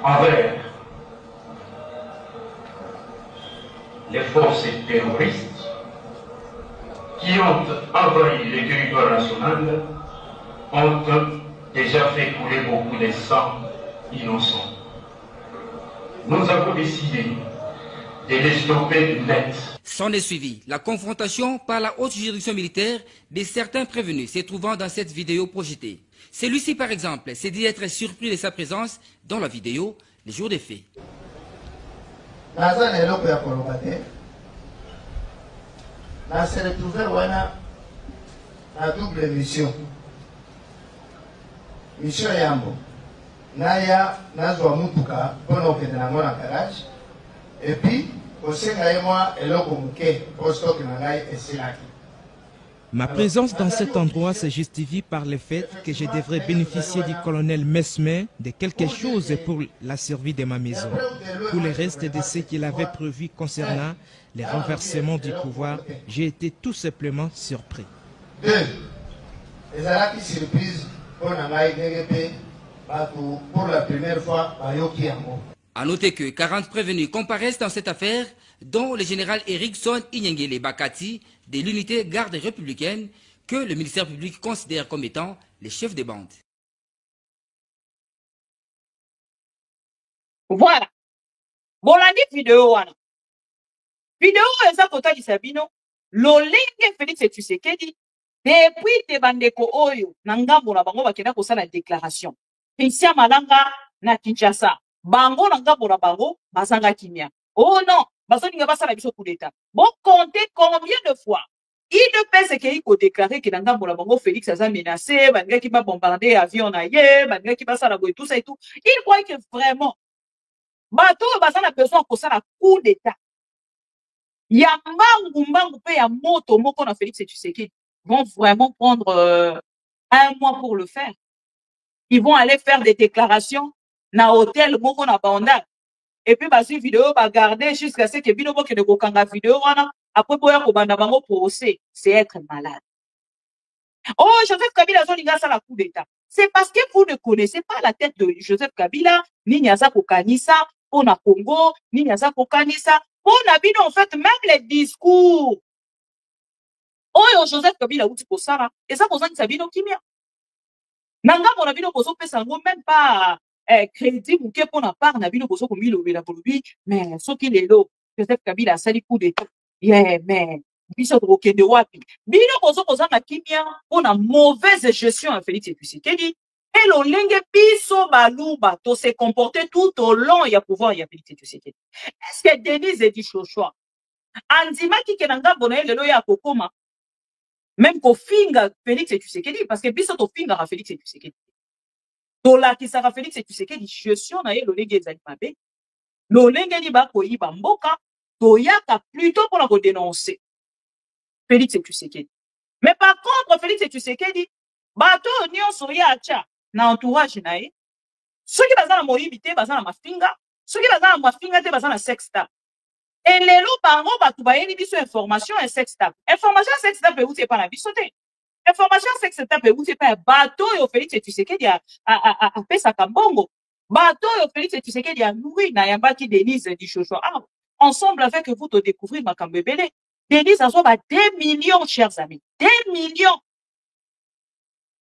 envers les forces terroristes qui ont envahi le territoire national ont déjà fait couler beaucoup de sang innocent. Nous avons décidé de les stopper net. S'en est suivi la confrontation par la haute juridiction militaire de certains prévenus se trouvant dans cette vidéo projetée. Celui-ci, par exemple, s'est dit être surpris de sa présence dans la vidéo les jours des faits. On s'est retrouvé à double mission. Mission Yambo. Naya Nazwa Mutuka, pendant que dans la garage. Et puis, au Sénat, et là, comme posto que Nanaï et Sénaki. Ma présence dans cet endroit se justifie par le fait que je devrais bénéficier du colonel Mesme de quelque chose pour la survie de ma maison. Pour le reste de ce qu'il avait prévu concernant le renversement du pouvoir, j'ai été tout simplement surpris. Pour la première fois, à noter que 40 prévenus comparaissent dans cette affaire, dont le général Erickson Inyengele Bakati de l'unité garde républicaine que le ministère public considère comme étant les chefs des bandes. Voilà. Bolandi vidéo wana. Vidéo eza kota Sabino. Lolenge Félix Tshisekedi. Depuis te bandeko oyo na ngambo na bango bakenda kosala déclaration. Christian Malanga na Kinshasa. Bango na ngambo na bango bazanga kimia. Oh non, bazoninga basala biso coup d'état. Bon, comptez combien de fois il pense qu'il faut déclarer que dans ngambo na bango Félix a menacé, bandga ki ba bombarder avion na ye, bandga ki basala boy tout ça et tout. Il croit que vraiment bato bazana besoin ko sala coup d'état. Ya mbangu pe ya moto moko na Félix Tshisekedi vont vraiment prendre 1 mois pour le faire. Ils vont aller faire des déclarations na hôtel moko na banda. Et puis basi vidéo ba garder jusqu'à ce que bino boke de kokanga vidéo wana après boya ko banda bango procès, c'est être malade. Oh, Joseph Kabila zolinga ça la coup d'état. C'est parce que vous ne connaissez pas la tête de Joseph Kabila, ni nyaza kokanisa pour na Congo, ni nyaza kokanisa pour na bino en fait même les discours. Oh, Joseph Kabila uti ko sara, et ça kozani sabino kimia. Nanga mona bino kozo pesa ngo même pas crédit ou que pour na part na bino kozo komi lobela polobi, mais soki lelo Joseph Kabila sali coup d'état. Yeah, mais biso troke de wapi. Bino kozo kozanga kimia pour na mauvaise gestion à Félix Tshisekedi. Et l'olenge biso baluba to se comporter tout au long ya pouvoir ya Félix Tshisekedi. Est-ce que Denise dit choix? Andima ki kenanga bona lelo ya kokoma même ko finga Félix Tshisekedi parce que biso to finga à Félix Tshisekedi. Tola ki sara Félix Tshisekedi gestion na ye l'olenge ezali mabe. L'olenge ni ba ko yiba mboka to yaka plutôt pour la dénoncer Félix Tshisekedi. Mais par contre, Félix Tshisekedi, bato nyonso ya acha na entourage na ye. Soki baza na moyibi te baza na mafinga, soki baza na mafinga te baza na sexta. Et lelo bango bato bayeli biso information ya sexta. Information ya sexta pe uti pa na biso te. Information ya sexta pe uti pa bato yo Félix Tshisekedi a pesa kambongo. Bato yo Félix Tshisekedi a nourri na yambaki Denise Dishoshwa. Ah, ensemble avec vous de découvrir Makambo Ebele. Denise a soit 2 millions, chers amis. 2 millions.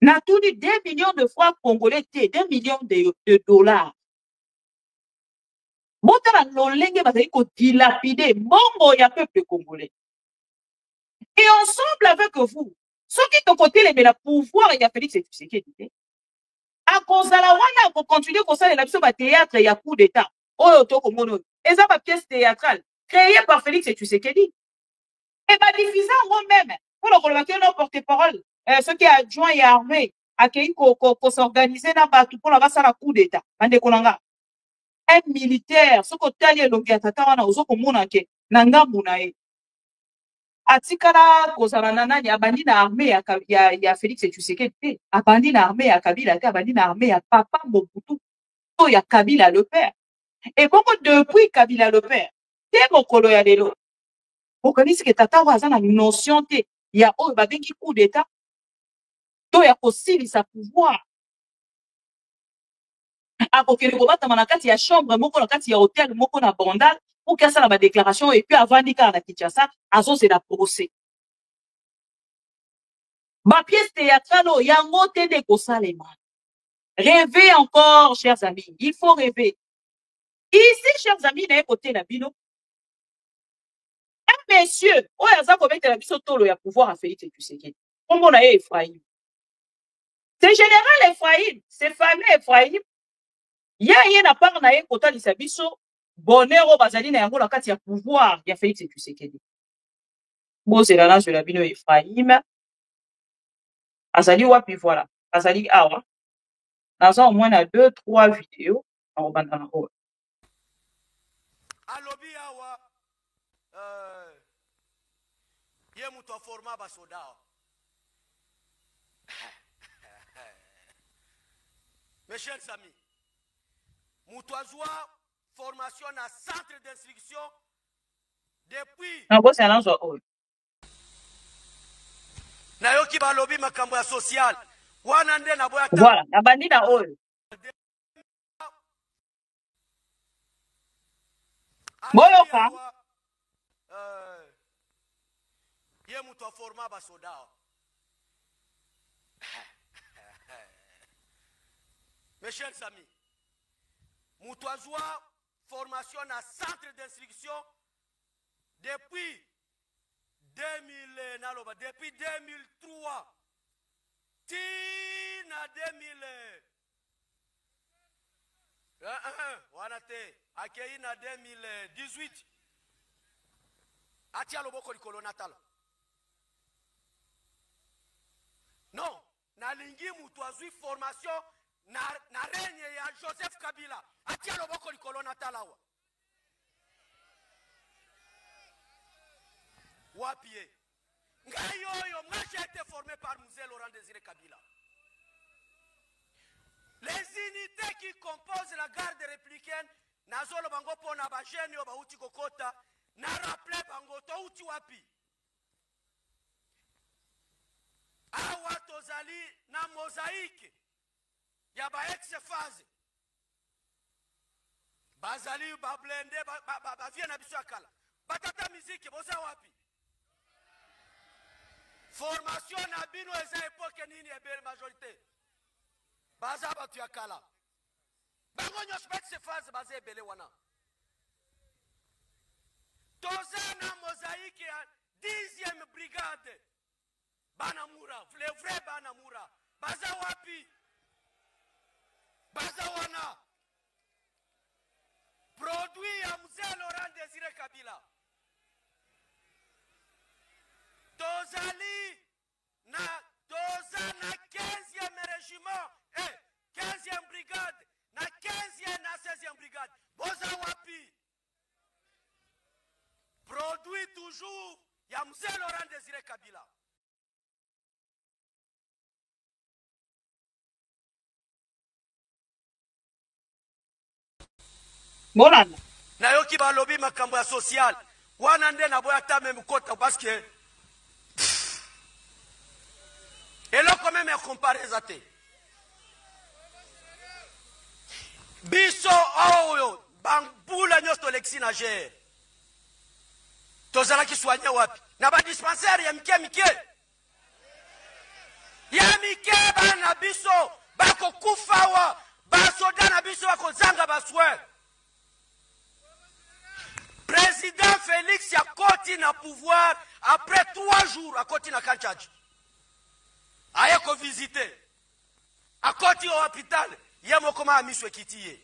N'a tout dit 2 millions de francs congolais, 2 millions de dollars. Botala lolenge bazali ko dilapider mongo ya peuple congolais. Et ensemble avec vous, ceux qui ont côté les pouvoir il y a Félix Tshisekedi. À cause de la wana pour continuer comme ça l'élection ba théâtre il y a coup d'état. Oh to komono. Et ça ba pièce théâtrale créée par Félix Tshisekedi. Et bah diffuser moi-même pour le coloquer nos porte-parole ceux qui adjoint et armés à qui ko s'organiser na batu pour la basa la coup d'état. Bande kolanga. Un militaire ce ko tali longi tata wana ozo komona ke nanga munae. Atikala kozala nani abandi na armée ya Félix Tshisekedi. Abandi na armée ya Kabila te abandi na armée ya papa Mobutu. To ya Kabila le père. Et comme depuis Kabila le père, te mokolo ya lelo. Okanisi ke tata waza na notion te ya oyo babengi coup d'état. To ya kosilisa pouvoir. Akokele kobata na kati ya chambre moko na kati ya hôtel moko na Bandal pour que ça la déclaration et puis avant d'ika na Kinshasa azo c'est la procès. Ba pièce théâtrale yango te de kosalema. Rêvez encore, chers amis, il faut rêver. Ici, chers amis, na côté na bino. Un monsieur, oyaza ko mettre la biso tolo ya pouvoir à Félix Tshisekedi. Kombo na Ephraim. C'est général Ephraim, c'est famille Ephraim. Ya na part na kota li sabiso bonheur bazali na yango la kati ya pouvoir ya Félix Tshisekedi. Bon c'est la nage de la bino Ephraim. Azali wapi voilà. Azali awa. Dans au moins 2-3 vidéos en bandana ho. Alobi awa ye muto forma basoda. Mes chers amis, Moutouazoua, formation à centre d'instruction depuis. Non, c'est un autre. Nayoki balobi makambo ya social. Wana nde na boya. Voilà, la bandit na oil. Boyoka. Ye muto forma basoda. Mes chers amis, Moutouazoua, formation à centre d'instruction depuis 2003. Tina 2000. Wanate, akei na 2018. Atia loboko likolo natala. Non, na lingi Moutouazoui formation na règne ya Joseph Kabila. Atia loboko likolo natalawa. Wapie. Ngayoyo, moi j'ai été formé par Mzee Laurent Désiré Kabila. Les unités qui composent la garde républicaine, nazolo bango pona ba jeune yo ba uti kokota, na rappelé bango to uti wapi. Awa tozali na mosaïque. Ya ba ex-phase. Bazali ba blende ba vient na biso akala. Batata musique boza wapi. Formation na bino eza époque nini ya belle majorité. Baza batu ya kala. Bango nyos ba ex-phase baza ebele wana. Toza na mosaïque ya 10e brigade. Banamura, le vrai Banamura. Baza wapi. Bazawana produit à Mzee Laurent Désiré Kabila. Tozali na 15e régiment et 15e brigade na 15e na 16e brigade. Boza wapi. Produit toujours ya Mzee Laurent Désiré Kabila. Molana. Na yoki ba lobby makambo ya social. Wana nde na boya ta même kota parce que et là quand même comparer zate. Biso oyo bambula nyosto lexi na gère. Tozala ki soigner wapi? Na ba dispensaire ya mike. Ya mike bana biso bako kufawa basoda na biso bako zanga baswe. Président Félix a koti na pouvoir après 3 jours a koti na Kanchaji. Aye ko visiter. A koti au hôpital, yemo koma amiswe kitiye.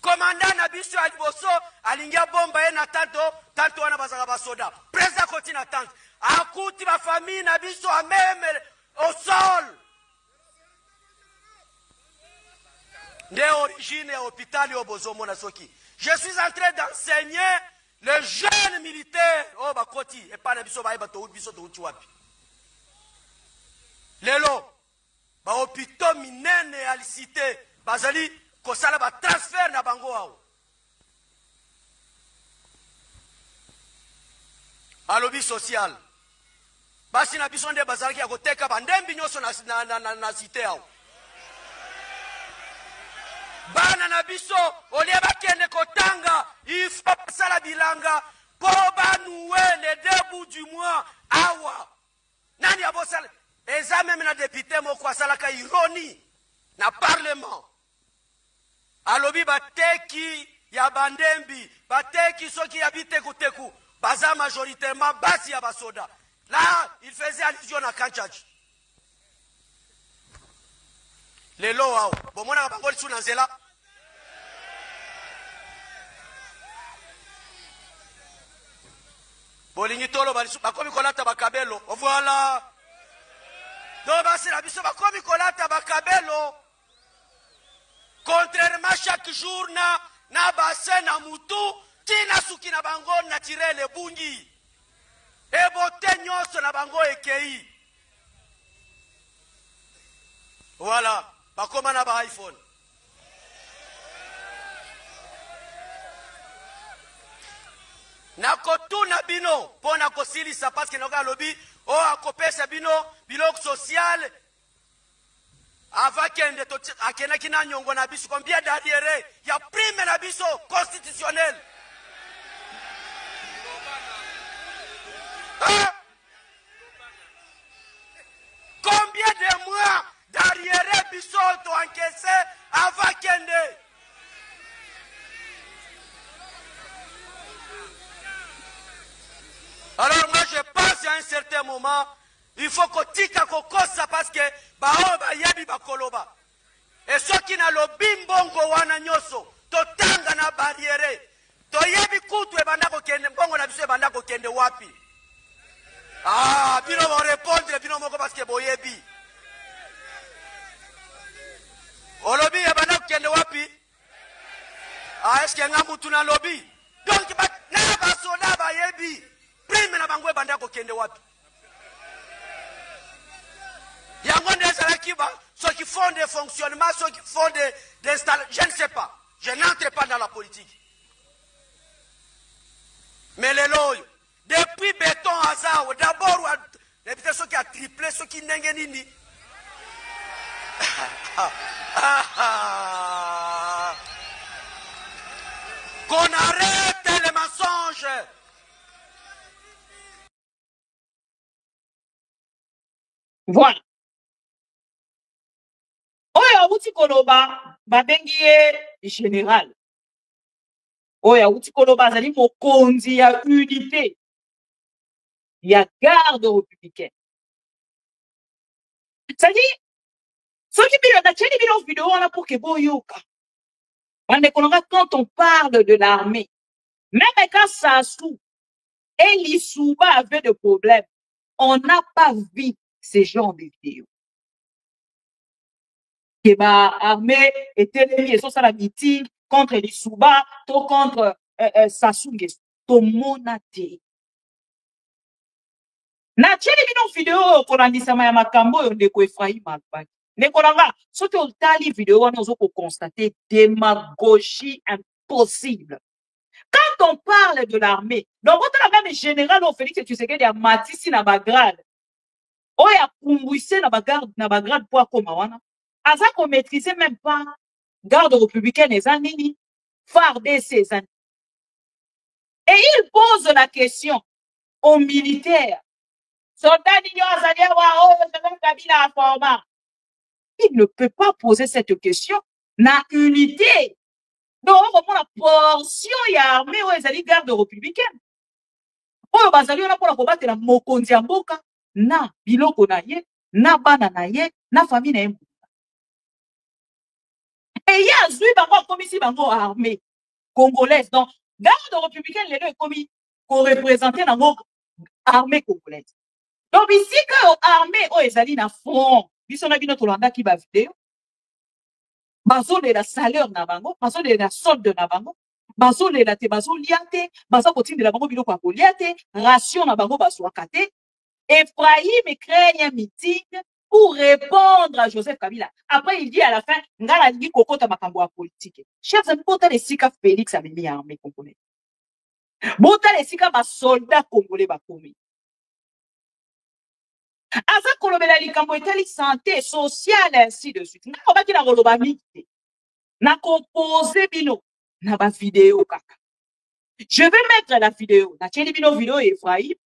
Commandant na biso aliboso alingia bomba na tanto wana bazanga basoda. Président koti na tante. Akuti ba famille na biso a même au sol. Nde origine ya hôpital au bozomo na soki. Je suis en train d'enseigner les jeunes militaires. Oh, bakoti. Et pas na biso ba to biso to uchiwapi. Lelo. Ba hôpital minene à la cité. Bazali kosala ba transfert na bango ao. Alobi social. Basi na biso nde bazali ya koteka bandembi nyoso na cité ao. Bana na biso olie bakende kotanga il faut sala bilanga po banoué les 2 bouts du mois awa nani abosala eza même na député moko asalaka ironie na parlement alobi bateki ya bandembi bateki soki ya bitekuteku baza majoritairement basi ya basoda là il faisait allusion à Kanchaji. Lelo ao bomona bango lisu na nzela bolingi tolo balisu bakomi kolata bakabelo voilà do basi na biso bakomi kolata bakabelo contrairement chaque jour na bassin na mutu tina suki na bango na tirele bungi e bote nyoso na bango ekei voilà bakoma na ba iPhone nakotuna bino pona kosilisa parce que noka lobi o akopesa bino biloko social avant kende to akena kina nyongo na biso combien d'arriérés ya prime na biso constitutionnel combien de mois d'arriérés biso to encaissé avant kende. Alors moi je pense à un certain moment, il faut que tika kokosa parce que bao ba yabi ba koloba. Et ceux qui na lobi mbongo wana nyoso, to tanga na barrière. To yabi kutu e banda ko kende mbongo na biso e banda ko kende wapi. Ah, bino vont répondre bino moko parce que boyebi. Olobi e banda ko kende wapi? Ah, est-ce que ngamu tuna lobi? Donc ba na ba soda ba yebi. Prime na bango banda ko kende wapi? Yango ndezala kiba, ceux qui font des fonctionnements, ceux qui font des installations, je ne sais pas. Je n'entre pas dans la politique. Mais les loyaux, depuis béton hasard, d'abord, depuis ceux qui a triplé, ceux qui n'ont nini. Qu'on arrête les mensonges. Voilà. Oya uti koloba babengi général. Oya uti koloba zali mokonzi ya unité ya garde républicaine. C'est-à-dire, ceux qui bilent na tcheli bilent vidéo on a pour que boyoka. Quand on parle de l'armée, même quand Sassou et Lissouba avaient des problèmes, on n'a pas vu ces genres de vidéos. Que ma armée était ennemie et ça la meeting contre Lissouba, tout contre Sassou Nguesso. Tout monate. Na tcheli bino vidéo pour andisama ya makambo yo ndeko Ephraim Albaki. Nekolanga, ce que tu vidéo, on a constaté démagogie impossible. Quand on parle de l'armée, donc on a même général au Félix Tshisekedi a Matisi na bagrade. On a Kumbuissé na bagrade pour Komawana. Asa qu'on maîtrisait même pas garde républicaine et Zanini, FARDC ces années. Et il pose la question aux militaires. Il ne peut pas poser cette question. Na unité. Donc, on prend la portion y a armée où ils allaient garde républicaine. Oh, bazali on a pour la combattre la mokonzi amboka na biloko na ye, na bana na ye, na famille na ye. Et il y a zui bango comme ici bango armée congolaise. Donc, garde républicaine les deux commis qu'on représentait dans notre armée congolaise. Donc, ici, quand l'armée, oh, ils allaient dans front, ils sont dans notre landa qui va vidéo. Bazo de la salaire na bango, bazo de la solde na bango, bazo de la te bazo liate, bazo continue de la bango biloko ko liate, ration na bango bazo akate. Ephraim crée un meeting pour répondre à Joseph Kabila. Après, il dit à la fin, ngala ndi kokota makambo ya politique. Chers amis, bota les sika Félix a mis armée congolaise. Bota les sika ba soldats congolais ba komi. Aza kolobela likambo etali santé sociale ainsi de suite. Na obaki na koloba mite. Na composer bino na ba vidéo kaka. Je vais mettre la vidéo. Na tcheli bino vidéo Ephraim.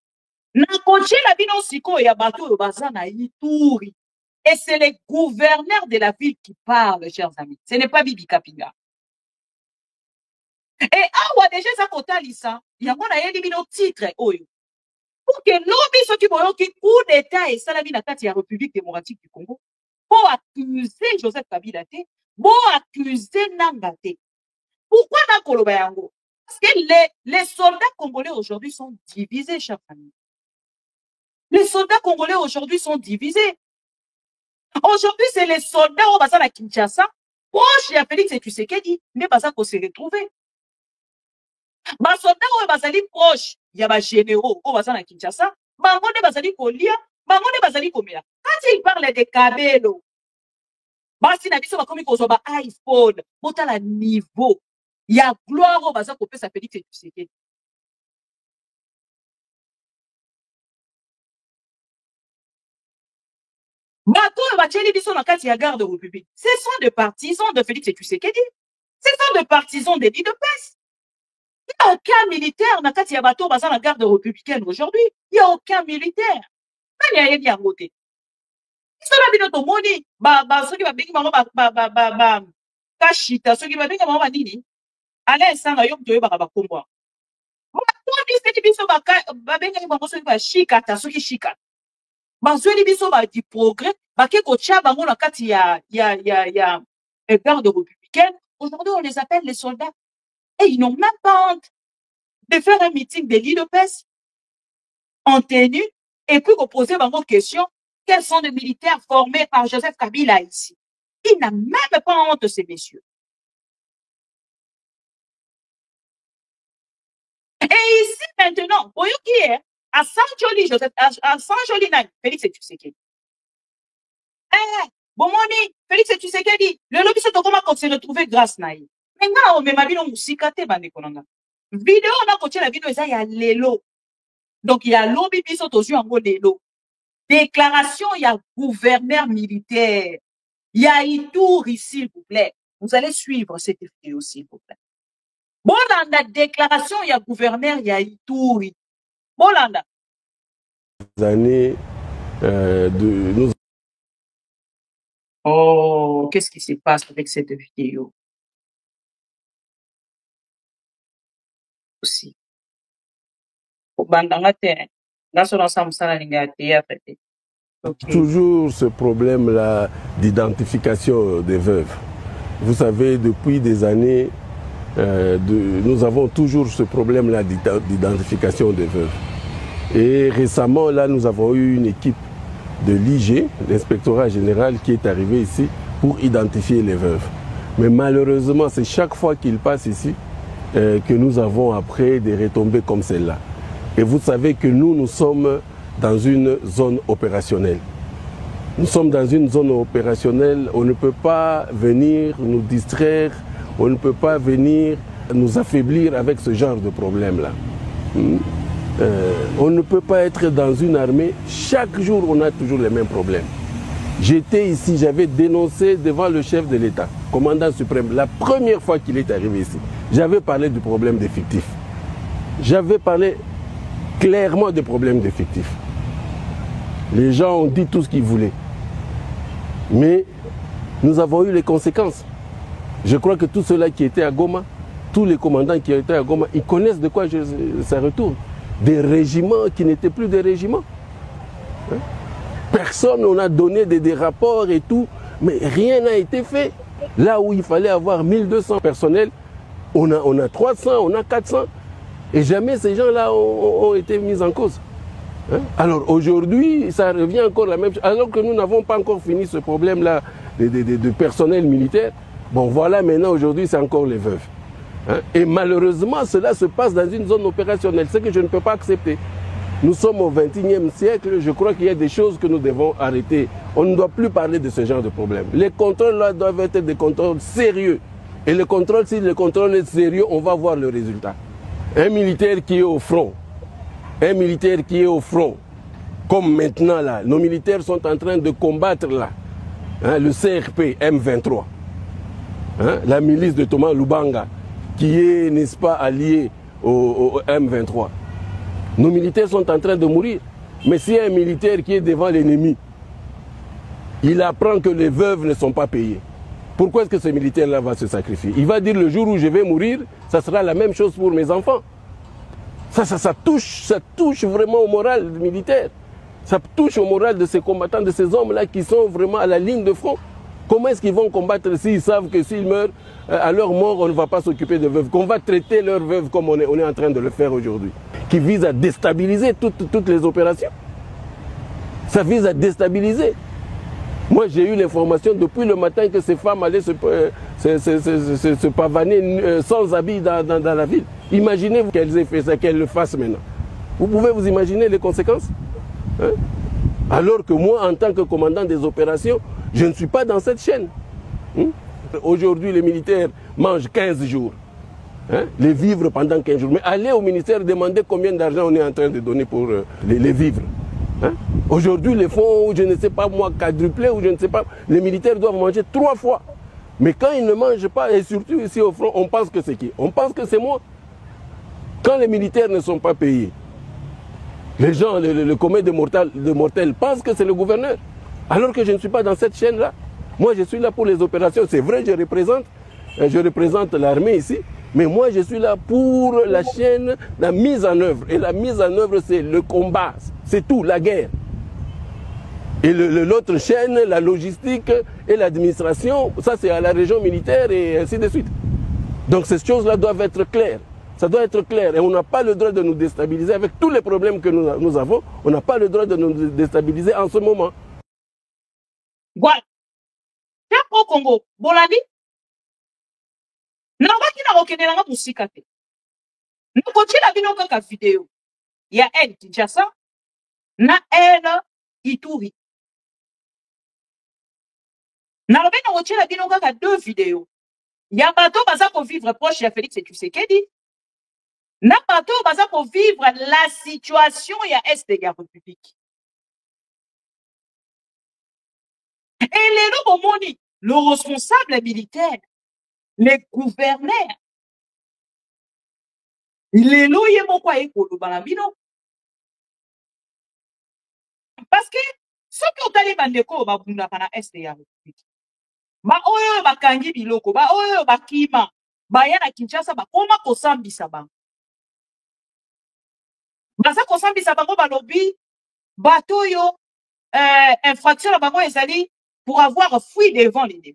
Na koche la bino siko ya bato baza na Ituri. Et c'est le gouverneur de la ville qui parle, chers amis. Ce n'est pas Bibi Kapinga. Et awa déjà ça kotali ça. Yango na yeli bino titre oyo. Pour que l'homme soit qui coup d'État et salami na kati ya République démocratique du Congo pour accuser Joseph Kabila te, pour accuser Nangate. Pourquoi na koloba yango? Parce que les soldats congolais aujourd'hui sont divisés, chers amis. Les soldats congolais aujourd'hui sont divisés. Aujourd'hui, c'est les soldats au Basa na Kinshasa, proche de Félix Tshisekedi, mais Basa qu'on s'est retrouvé. Les soldats au Basali proche, il y a des généraux au Basa na Kinshasa, bango de Basali Kolia, bango de Basali Komia. Quand il parle de Kabelo, Basi na biso ba komi ko ba iPhone, bota la niveau. Il y a gloire au Basa ko pesa Félix Tshisekedi. Bato bacheli biso na kati ya garde république. Ce sont des partisans de Félix Tshisekedi. Ce sont des partisans des l'IDPS. Il n'y a aucun militaire na kati ya bato baza na garde républicaine aujourd'hui. Il n'y a aucun militaire. Nani ayebi yango te. Isola bino to moni soki ba bengi bango kashita soki ba bengi bango nini. Ala esanga yo to yeba ba kombo. Bato biseki biso ba bengi bango soki ba shikata soki shikata. Bazweli biso ba di progrès bake ko tcha bango na kati ya garde républicaine. Aujourd'hui on les appelle les soldats et ils n'ont même pas honte de faire un meeting de l'IDPS en tenue et puis poser bango question quels sont les militaires formés par Joseph Kabila ici. Il n'a même pas honte ces messieurs. Et ici maintenant, voyons qui est à Saint-Joli, Joseph, à Saint-Joli, Félix Tshisekedi. Bomoni, Félix Tshisekedi, le lobby se comment qu'on s'est retrouvé grâce à lui. Maintenant, on m'a dit non, musikate bande konanga. Vidéo, on a continué la vidéo, il y a l'élo. Donc, il y a lobby qui sont aux yeux en gros l'élo. Déclaration, il y a gouverneur militaire. Il y a Ituri, s'il vous plaît. Vous allez suivre cette vidéo, s'il vous plaît. Bon, dans la déclaration, il y a gouverneur, il y a Ituri. Bolanda. Années nous... Oh, qu'est-ce qui se passe avec cette vidéo? Aussi. Toujours ce problème-là d'identification des veuves. Vous savez, depuis des années, nous avons toujours ce problème-là d'identification des veuves. Et récemment, là, nous avons eu une équipe de l'IG, l'inspectorat général, qui est arrivé ici pour identifier les veuves. Mais malheureusement, c'est chaque fois qu'ils passent ici que nous avons après des retombées comme celle-là. Et vous savez que nous sommes dans une zone opérationnelle. Nous sommes dans une zone opérationnelle, on ne peut pas venir nous distraire, on ne peut pas venir nous affaiblir avec ce genre de problème-là. On ne peut pas être dans une armée, chaque jour on a toujours les mêmes problèmes. J'étais ici, j'avais dénoncé devant le chef de l'État, commandant suprême, la première fois qu'il est arrivé ici. J'avais parlé du problème d'effectifs. J'avais parlé clairement des problèmes d'effectifs. Les gens ont dit tout ce qu'ils voulaient. Mais nous avons eu les conséquences. Je crois que tous ceux-là qui étaient à Goma, tous les commandants qui étaient à Goma, ils connaissent de quoi ça retourne. Des régiments qui n'étaient plus des régiments. Personne, on a donné des rapports et tout, mais rien n'a été fait. Là où il fallait avoir 1200 personnels, on a 300, on a 400. Et jamais ces gens-là ont été mis en cause. Alors aujourd'hui, ça revient encore la même chose. Alors que nous n'avons pas encore fini ce problème-là de personnel militaire. Bon, voilà, maintenant, aujourd'hui, c'est encore les veuves. Et malheureusement, cela se passe dans une zone opérationnelle, ce que je ne peux pas accepter. Nous sommes au XXIe siècle, je crois qu'il y a des choses que nous devons arrêter. On ne doit plus parler de ce genre de problème. Les contrôles là doivent être des contrôles sérieux. Et le contrôle, si le contrôle est sérieux, on va voir le résultat. Un militaire qui est au front, comme maintenant là, nos militaires sont en train de combattre là, le CRP M23, la milice de Thomas Lubanga, qui est, n'est-ce pas, allié au M23. Nos militaires sont en train de mourir. Mais s'il y a un militaire qui est devant l'ennemi, il apprend que les veuves ne sont pas payées. Pourquoi est-ce que ce militaire-là va se sacrifier? Il va dire le jour où je vais mourir, ça sera la même chose pour mes enfants. Ça touche vraiment au moral militaire. Ça touche au moral de ces combattants, de ces hommes-là qui sont vraiment à la ligne de front. Comment est-ce qu'ils vont combattre s'ils savent que s'ils meurent, à leur mort, on ne va pas s'occuper de veuves, qu'on va traiter leurs veuves comme on est en train de le faire aujourd'hui, qui vise à déstabiliser toutes les opérations. Ça vise à déstabiliser. Moi, j'ai eu l'information depuis le matin que ces femmes allaient se pavaner sans habit dans la ville. Imaginez-vous qu'elles aient fait ça, qu'elles le fassent maintenant. Vous pouvez vous imaginer les conséquences? Alors que moi, en tant que commandant des opérations, je ne suis pas dans cette chaîne. Aujourd'hui, les militaires mangent 15 jours. Les vivres pendant 15 jours. Mais allez au ministère demander combien d'argent on est en train de donner pour les vivres. Aujourd'hui, les fonds, je ne sais pas moi, quadruplés ou je ne sais pas, les militaires doivent manger 3 fois. Mais quand ils ne mangent pas, et surtout ici au front, on pense que c'est qui? On pense que c'est moi. Quand les militaires ne sont pas payés, les gens, le commun de mortels pensent que c'est le gouverneur. Alors que je ne suis pas dans cette chaîne-là. Moi, je suis là pour les opérations. C'est vrai, je représente l'armée ici. Mais moi, je suis là pour la chaîne, la mise en œuvre. Et la mise en œuvre, c'est le combat. C'est tout, la guerre. Et l'autre chaîne, la logistique et l'administration, ça c'est à la région militaire et ainsi de suite. Donc ces choses-là doivent être claires. Ça doit être clair. Et on n'a pas le droit de nous déstabiliser avec tous les problèmes que nous avons. On n'a pas le droit de nous déstabiliser en ce moment. Voilà. Au Congo, Boladi. Nabaki na okenelanga musika te. Nakochila bino kaka video. Ya elle Kinshasa na elle Ituri. Nalobi na kochila bino kaka 2 vidéos. Ya bato baza ko vivre proche ya Félix Tshisekedi. Na bato baza ko vivre la situation ya Est de la République. Et les Lobomoni, le responsable militaire, les gouverneurs, les loyers mokwa ekolo balabino. Parce que ceux qui ont allé bandeko babunda kana Est de la République. Ba oyo bakangi biloko, ba oyo bakima, ba ya na Kinshasa ba koma kosambisa bango. Baza kosambisa bango balobi bato yo infraction na bango ezali pour avoir fui devant l'ennemi.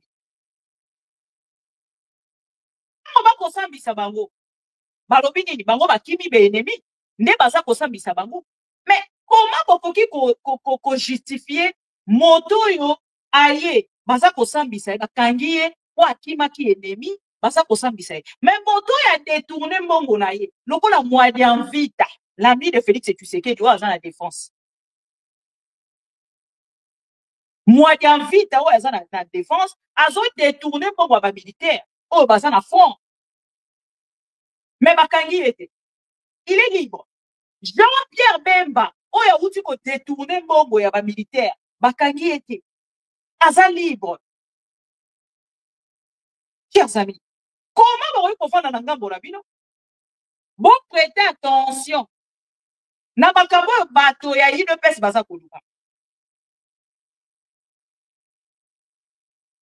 Ba kosambisa bango balobi nini bango bakimi be ennemi nde baza kosambisa bango. Mais comment bokoki ko justifier moto yo aye baza kosambisa bakangi ye po akimaki ennemi baza kosambisa ye. Mais moto ya détourné mbongo na ye lokola mwadi en vita l'ami de Félix Tshisekedi doit agir la défense. Moi, il y a vite, na défense, azo détourné pour les militaires. Oh, bah, ça na fond. Mais Bakangi était. Il est libre. Jean-Pierre Bemba, oh, il y a outil pour détourner Mongo et militaire. Bakangi était. Aza libre. Chers amis, comment vous pouvez faire dans Ngambo Rabino? Bon, prêtez attention. Na makambo bato ya UDPS baza koluka.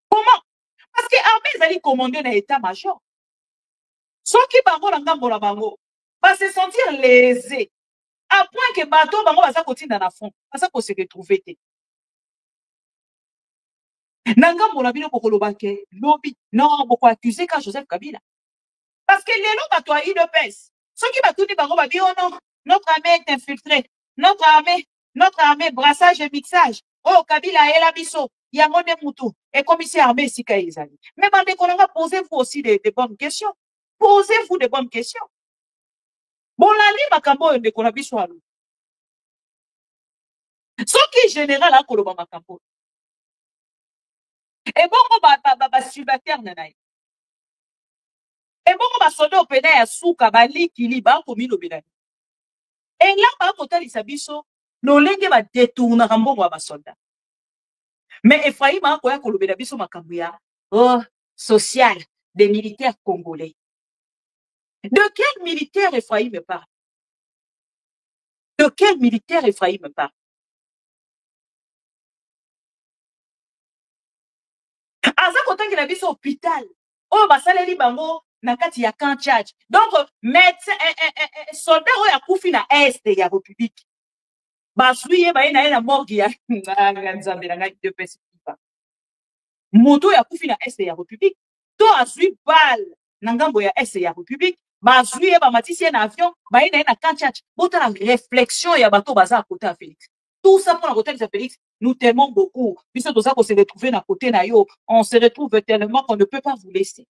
Comment? Parce que armée ezali commandé na état-major. Soki bango na ngambo na bango va se sentir lésé à point que bato bango baza kotinda na fond, baza ko se retrouver te. Na ngambo na bino bokoloba ke lobby non boko accuser ka Joseph Kabila. Parce que les lots bato ya UDPS, soki batuni bango ba bio non, notre armée est infiltrée. Notre armée, brassage et mixage. Oh, Kabila et la biso, yango ne mutu, et commissaire armée sika ezali. Mais bande konanga, posez-vous aussi des bonnes questions. Posez-vous des bonnes questions. Bon, la li makambo de konabiso alu. Ce qui est général à koloba makambo. Et bon, subalterne nanaï. Et bon, sodo pene ya suka bali kili ba komi lobelani. Et là, par contre, biso, no lenge ba détourna mbongo ba soldat. Mais Ephraïm a quoi kolobela biso makambo ya oh social des militaires congolais. De quel militaire Ephraïm parle? De quel militaire Ephraïm parle? Aza kotangi na biso hôpital. Oh basaleli bango na kati ya camp charge. Donc médecin soldat oya kufi na est ya République. Basuye ba ina morgue ya nzambe na ngai de pesipa. Moto ya kufi na est ya République. To azui bal na ngambo ya est ya République. Bazuye ba matisi na avion ba ina na camp charge. Bota la réflexion ya bato baza à côté à Félix. Tout ça pour la côté de Félix, nous t'aimons beaucoup. Puisque tout ça qu'on se retrouve à côté na yo, on se retrouve tellement qu'on ne peut pas vous laisser.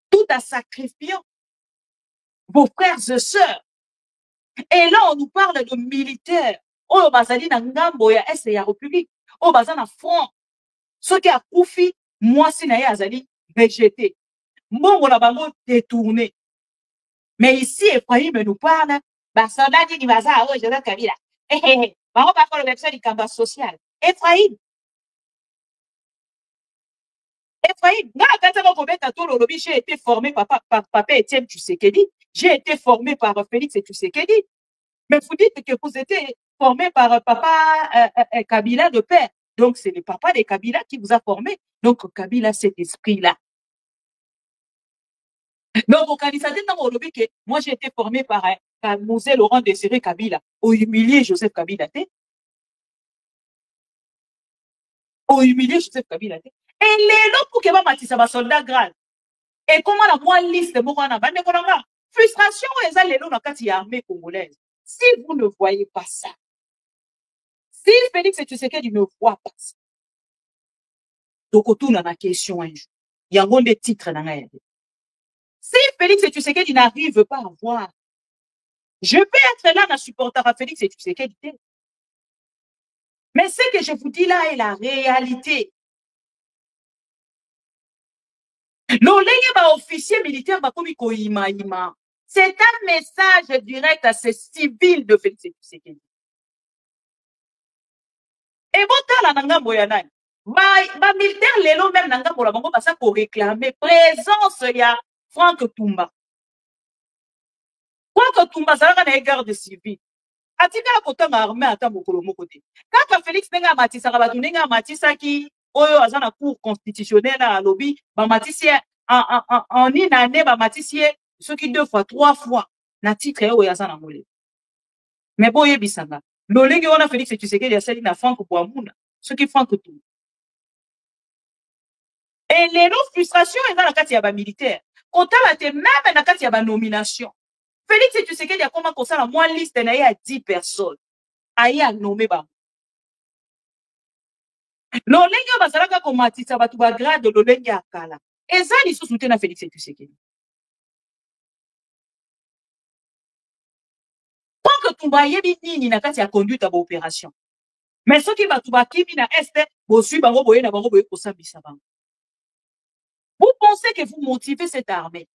Tout en sacrifiant vos frères et sœurs. Et là, on nous parle de militaires. Oh, bazali na ngambo ya est ya République. Oh, bazali na front. Ce qui a koufi, moi, si na ya azali, végété. Mongo na bango détourné. Mais ici, Ephraïm nous parle, soldat dit baza, oh, Joseph Kabila. Bango pas le verset du combat social. Ephraïm, j'ai été formé par Papa Etienne Tshisekedi. J'ai été formé par Félix Tshisekedi. Mais vous dites que vous étiez formé par Papa Kabila de père. Donc, c'est le papa de Kabila qui vous a formé. Donc, Kabila, cet esprit-là. Donc, au Canada, moi, j'ai été formé par Moselle Laurent Désiré Kabila. Au humilié Joseph Kabila. Au humilié Joseph Kabila. Et les lots pour que ma matisse à soldat grade. Et comment la moelle liste de Morana, frustration, et les lots dans l'armée congolaise. Si vous ne voyez pas ça, si Félix Tshisekedi ne voit pas ça, donc autour de la question un jour, il y a un des titres dans la. Si Félix Tshisekedi n'arrive pas à voir, je peux être là dans supporter à Félix Tshisekedi. Mais ce que je vous dis là est la réalité. Officier militaire, c'est un message direct à ces civils de Félix Tshisekedi. Et bon, les militaires, les lots même nanga pour la bango parce qu'on réclamer présence ya Franck Tumba. Franck Tumba, ça a une garde civile. Atika côté armée à Tamokolo Mokote. Quand Félix Nenga Matissa Rabatunenga Matissa qui oyo azana cour constitutionnelle à lobby, ba Matissa en une année ba Matissa ce qui 2 fois 3 fois na titre oyo azana molé. Mais bon yebisanga. Lolenge wana Félix Tshisekedi ya sali na Franck Boamuna, ce qui Franck Tumba. Et les frustrations sont dans la carte ya militaire. Quand on a même na carte ya nomination. Félix Tshisekedi a comment comme ça la moins liste na ya 10 personnes. Aïe a nommé ba. Lolenge bazalaka komatisa batu ba grade lolenge akala. Eza li sous soutien na Félix Tshisekedi. Quand que tumba yebi nini na kati ya conduite à opération. Mais ceux qui va tout bakimi na este, vous suivez bango boye na bango boye kosambisa bango. Vous pensez que vous motivez cette armée?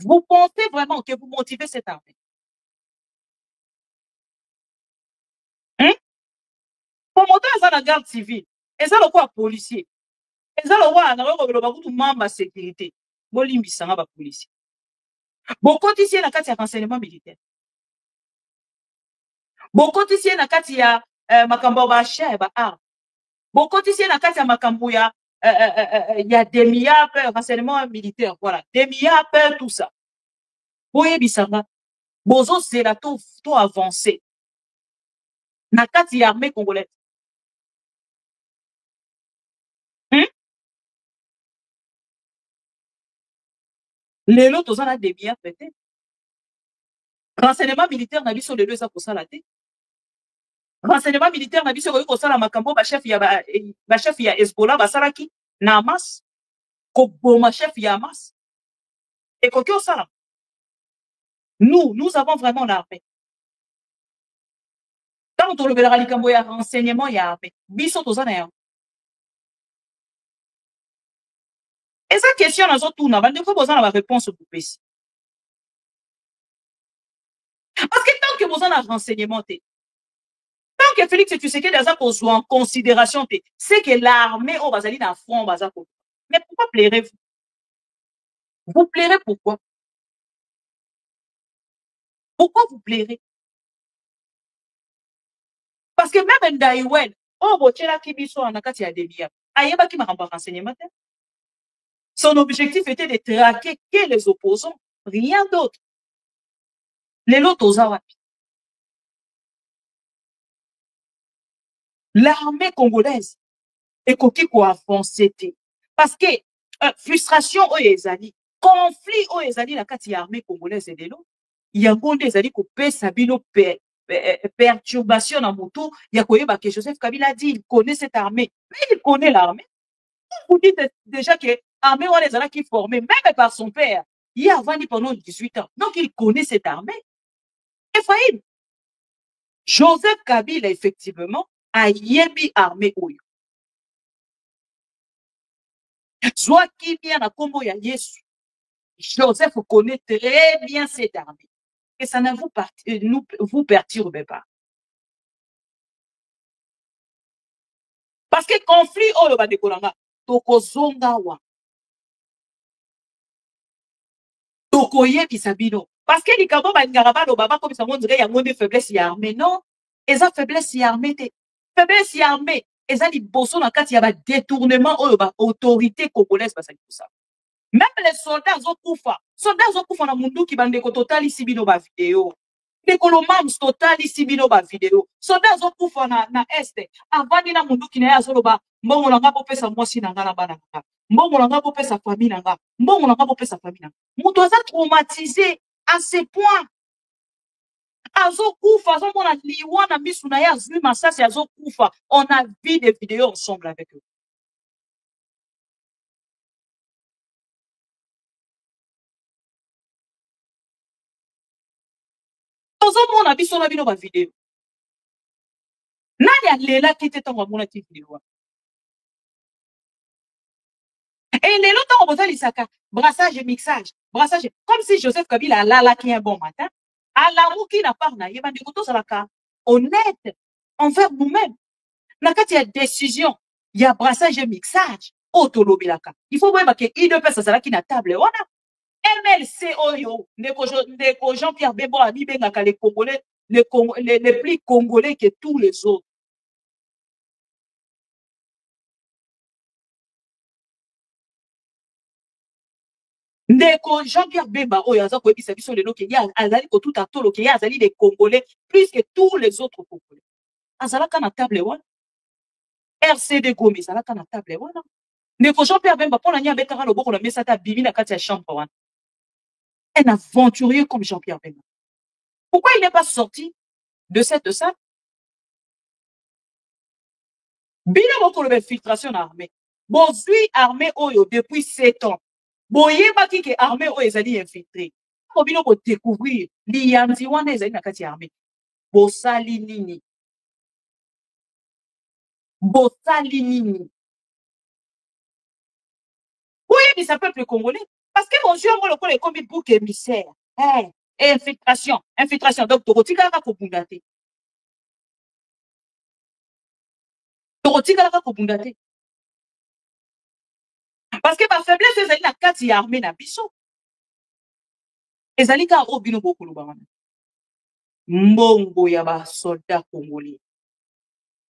Vous pensez vraiment que vous motivez cette armée? Hein? Promoteur est la garde civile. Et ça le quoi policier. Et ça le quoi na membre sécurité. Bolimbisa nga ba policier. Beaucoup ici na kati ya renseignement militaire. Beaucoup ici na kati ya makambo ba chef ba arme. Beaucoup ici na kati ya makambo ya DEMIAP, renseignement militaire, voilà. DEMIAP, tout ça. Boye bisanga. Bozo c'est la tout avancé. Na kati ya armée congolaise. Les lots aux en DEMIAP peut-être. Renseignement militaire na biso les deux ça pour ça la tête. Renseignement militaire na biso ko sala makambo ba chef ya Hezbollah ba salaki na Hamas ko boma chef ya Hamas et ko kyo sala. Nous avons vraiment l'armée. Quand on le verra likambo ya renseignement ya armée biso tozana ya. Et ça question na zo tourna ba ndeko bozana ba réponse pour pesi. Parce que tant que bozana renseignement te tant que Félix Tshisekedi a posé en considération, c'est que l'armée au Bazali dans front Bazako. Mais pourquoi plairez-vous? Vous plairez pourquoi? Pourquoi vous plairez? Parce que même Ndaïwen, oh bochela kibiso anakati ya DEMIAP, ayeba ki maramba renseignement. Son objectif était de traquer que les opposants, rien d'autre. Les lots aux Awapi. L'armée congolaise est coquille pour avancer. Parce que frustration aux Ezali, conflit aux Ezali, la carte armée congolaise et de l'eau, il y a un bon des Ezali qui peut sabino perturbation dans mon tour. Il y a quoi que Joseph Kabila dit, il connaît cette armée, mais il connaît l'armée. Vous dites déjà que l'armée on les a qui formée, même par son père, il a vendu pendant 18 ans. Donc il connaît cette armée. Ephraim, Joseph Kabila, effectivement, a yebi armée oyo. Soit qui vient à Combo ya Yesu. Joseph connaît très bien cette armée. Et ça ne vous perturbe pas. Parce que conflit oyo ba dekolanga toko zonga wa. Toko yebi sabino. Parce que les Kabo ba ngaraba lo baba comme ça on dirait y a moins de faiblesse y armée. Non, et ça faiblesse y armée te. Faiblesse y armée. Et ça, les bossons dans le cas, il y a un détournement, autorité congolaise, parce que ça. Même les soldats, ils ont koufa. Soldats, ils ont koufa dans le monde qui va de total ici, bino ba vidéo. Les colomams, total ici, bino ba vidéo. Soldats, ils ont koufa na este. Avant, il y a un monde qui n'est pas soloba. Mbongo langa popé sa moisi nanga la bananga. Mbongo langa popé sa famille nanga. Mbongo langa popé sa famille nanga. Mon doit être traumatisé à ce point. Azokufa, on a liwana misunaya zui masasi azokufa. On a vu des vidéos ensemble avec eux. On a vu son vidéo. Nani a lela qui était en mon vidéo. Et les lots ont besoin de brassage et mixage. Brassage. Comme si Joseph Kabila a là qui est un bon matin. À la roue qui n'a pas honnête envers nous-mêmes. Dans il y a décision, il y a brassage et mixage. Il faut voir qu'il y a deux personnes qui n'a table. MLC Oyo, Jean-Pierre Bembo a mis les Congolais, les plus congolais que tous les autres. Ndeko Jean-Pierre Bemba oyo aza ko ebisa biso lelo ke ya azali ko tout atolo ke ya azali des Congolais plus que tous les autres Congolais. Azala kana table wana. RCD Gomes azala kana table wana. Ndeko Jean-Pierre Bemba pona nya betara loboko na mesa ta bibi na kati ya chambre wana. Un aventurier comme Jean-Pierre Bemba. Pourquoi il n'est pas sorti de cette salle? Bino boko le filtration armée. Bozui armée oyo depuis 7 ans. Boye baki ke armée o ezali infiltré. Bobino bo découvrir liyanzi wana ezali na kati ya armée. Bosali nini? bosali nini. Oui, mais ça peuple congolais. Parce que mon Dieu, moi, le est comme bouc émissaire. Hey, infiltration, infiltration. Donc, Torotika va kopundate. Torotika va kopundate. Parce que ma faiblesse, c'est la carte y armée na biso. Et zalika obino beaucoup le bamana. Mbongo ya ba soldats congolais.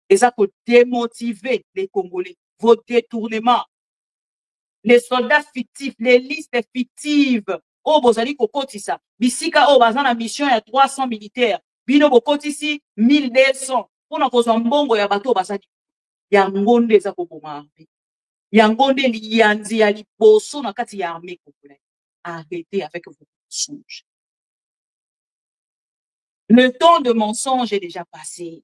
Et ça peut démotiver les Congolais. Vos détournements. Les soldats fictifs, les listes fictives. Oh, bozali kokotisa. Bisika, oh, bazana mission ya 300 militaires. Bino bokotisi 1200. Pona kozwa mbongo ya bato basadi. Ya ngonde za koboma armée. Ya ngonde liyanzi ya liboso na kati ya armée congolaise. Arrêtez avec vos mensonges. Le temps de mensonge est déjà passé.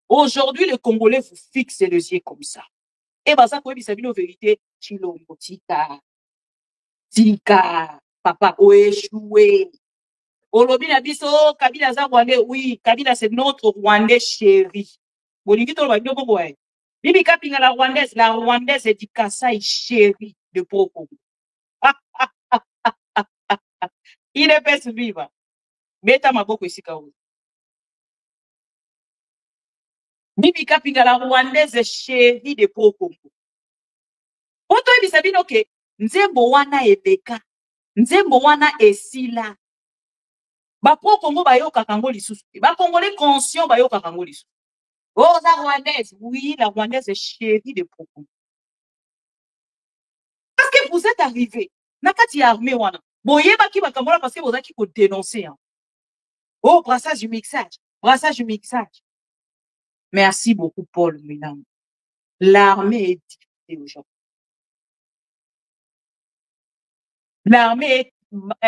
Aujourd'hui, les Congolais vous fixent les yeux comme ça. Et bah ça, quoi, c'est une vérité. Chilombo, tika, papa, échoué. Olobi na biso, Kabila za Rwandais, oui, Kabila c'est notre Rwandais chéri. Bolingi to ba ndoko boy. Bibi Kapinga la Rwandaise est du Kassai chéri de Poko. Il est best vivre. Beta maboko isika ou. Bibi Kapinga la Rwandaise chérie de Poko. Oto ebisabi noke, nzembo wana ebeka, nzembo wana esila. Ba Kongo bayoka kango lisusu. Ba Congolais conscient bayoka kango lisusu. Oh, la Rwandaise, oui, la Rwandaise est chérie de Poko. Parce que vous êtes arrivé, nakati armée wana. Boyeba ki bakambola parce que vous avez qui dénoncer. Hein. Oh, brassage du mixage, brassage du mixage. Merci beaucoup, Paul Milam. L'armée est divisée aujourd'hui. L'armée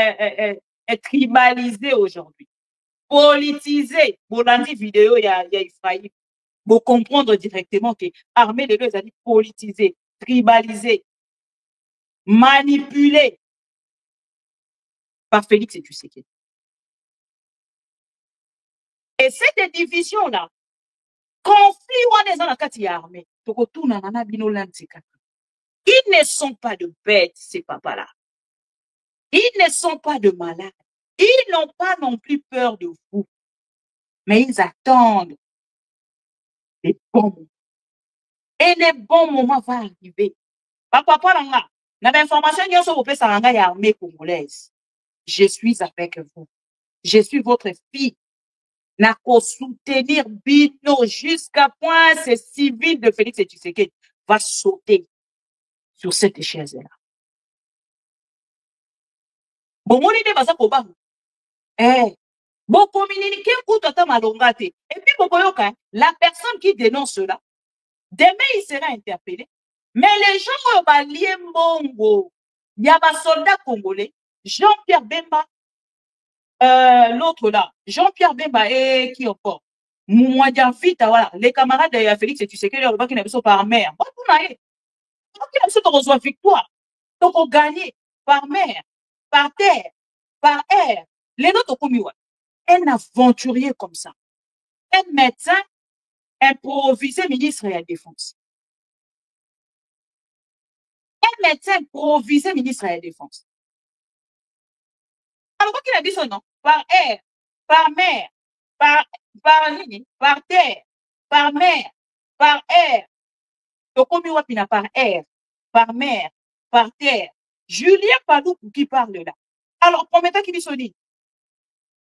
est tribalisée aujourd'hui. Politisée. Pour l'anti vidéo, il y a Israël. Pour comprendre directement que l'armée de deux a dit politisée, tribalisée, manipulée par Félix et Tshisekedi. Et cette division-là, conflit ou en la kati armée, ils ne sont pas de bêtes, ces papas-là. Ils ne sont pas de malades. Ils n'ont pas non plus peur de vous. Mais ils attendent les bons moments. Et les bons moments vont arriver. Papa, l'information armée congolaise. Je suis avec vous. Je suis votre fille. Nako soutenir Bino jusqu'à point ces civils de Félix et Tshisekedi va sauter sur cette chaise-là. Bon, mon idée va ça. Eh, bon, communiquer contre malongate. Et puis, la personne qui dénonce cela, demain, il sera interpellé. Mais les gens ont balié Mbongo. Il y a un soldat congolais, Jean-Pierre Bemba, l'autre là, Jean-Pierre Bemba et qui encore? Mouadia Vita, voilà, les camarades de Félix et Tshisekedi, ils ont besoin par mer. Bon, vous n'avez pas besoin de victoire. Donc, on gagne par mer, par terre, par air. Les autres communes, un aventurier comme ça, un médecin improvisé ministre de la Défense. Un médecin improvisé ministre de la Défense. Alors, quoi qu'il a dit son nom? Par air, par mer, par terre, par mer, par air. Donc, comme il a par air, par mer, par terre. Julien Padou qui parle là. Alors, prometteur qui dit son dit.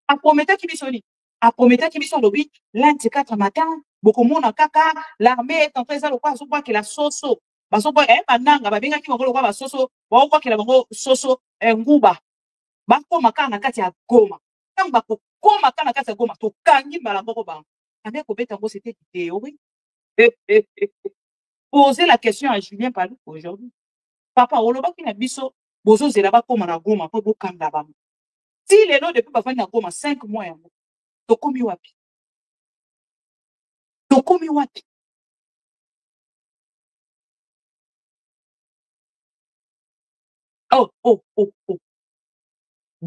À prometteur qui dit son dit. À prometteur qui dit son lobby. Lundi 4 matin, beaucoup de monde kaka. L'armée est en train de voir ce que la soso. Parce que, bananga, babenga qui va voir soso. Bon, quoi qu'il a soso, nguba. Bako makana kati ya Goma. Tant bako koma kana kati ya Goma to kangi malamboko ba. Avec Obeta ngo c'était théorie. Posez la question à Julien Palou aujourd'hui. Papa oloba ki na biso bozo zela ba koma na Goma po bo kanga ba. Si les lots depuis ba fani na Goma 5 mois yango. To komi wapi? To komi wapi? Oh.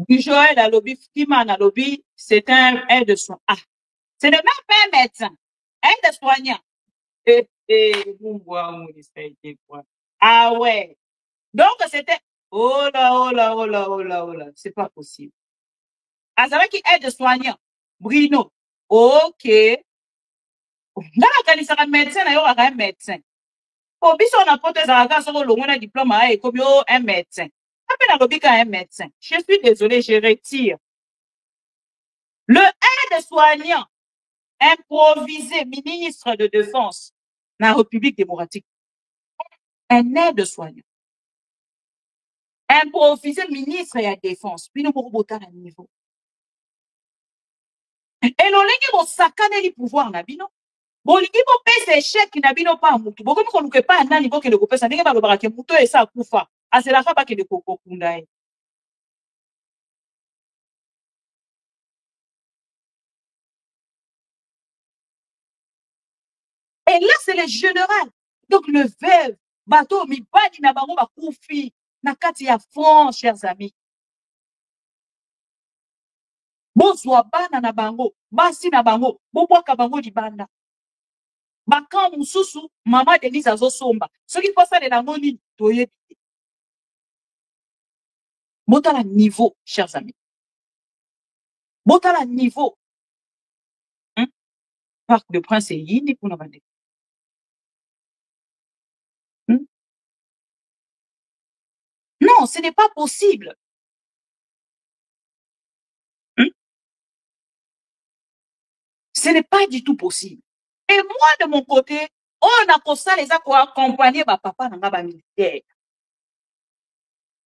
Joël à lobby, Fiman à lobby, c'est un aide-soignant. Ah, c'est le même pas un médecin, aide-soignant. Et ça a été quoi? Ah ouais. Donc, c'était. Oh là, oh là, oh là, oh là, oh là. C'est pas possible. Ah, c'est vrai qu'il aide soignant. Bruno. Ok. Dans la canisse, un médecin, il y aura un médecin. Pour biso on a porté ça à sur le diplôme et comme un médecin. Après la lobby un médecin. Je suis désolé, je retire. Le aide-soignant improvisé ministre de défense dans la République démocratique. Un aide-soignant. Improvisé ministre de la défense. Puis nous pouvons botter à un niveau. Et l'olenge bo sakane li pouvoir na bino. Bolingi bo pesa échec na bino pa mutu. Bo comme qu'on pas na niveau que le pesa ndenge ba lobaka ke mutu et ça kufa. Asela fa ba ke de koko kunda e. Et là, c'est le général. Donc, le veuve, bateau, mi bani na bango ba koufi, na kati ya front, chers amis. Bozwa bana na bango, basi na bango, bobwaka bango libanda. Bakan mususu, mama Denise azo somba. Ce qui passe à l'amoni, toye. Botala niveau, chers amis. Botala niveau. Parc de Prince et Yini pour nous vendre. Non, ce n'est pas possible. Ce n'est pas du tout possible. Et moi, de mon côté, on a comme ça les accompagner ma papa dans ma militaire.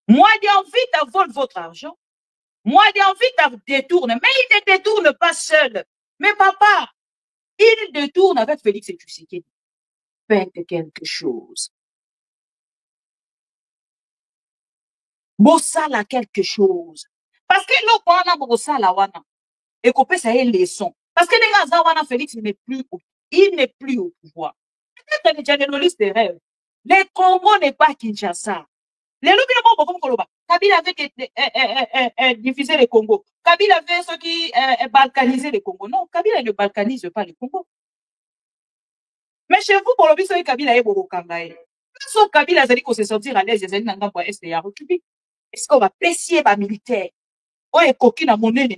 Moi, j'ai envie de voler votre argent. Moi, j'ai envie de détourner. Mais il ne détourne pas seul. Mais papa, il détourne avec Félix Tshisekedi. Faites quelque chose. Bossala quelque chose. Parce que l'eau, on a bossala wana. Et qu'on peut ça une leçon. Parce que les gars, Félix n'est plus au pouvoir. Peut-être les journalistes de rêve. Le Congo n'est pas Kinshasa. Les lobbies comme Koloba. Kabila avait diffusé le Congo. Kabila avait ceux qui balkanisé le Congo. Non, Kabila ne balkanise pas le Congo. Mais chez vous, pour le biso, Kabila est beaucoup kangaï. Sauf Kabila a dit qu'on se sortir à l'aise, ils ont pour est de la République. Est-ce qu'on va apprécier les militaires? On est coquine à mon nez,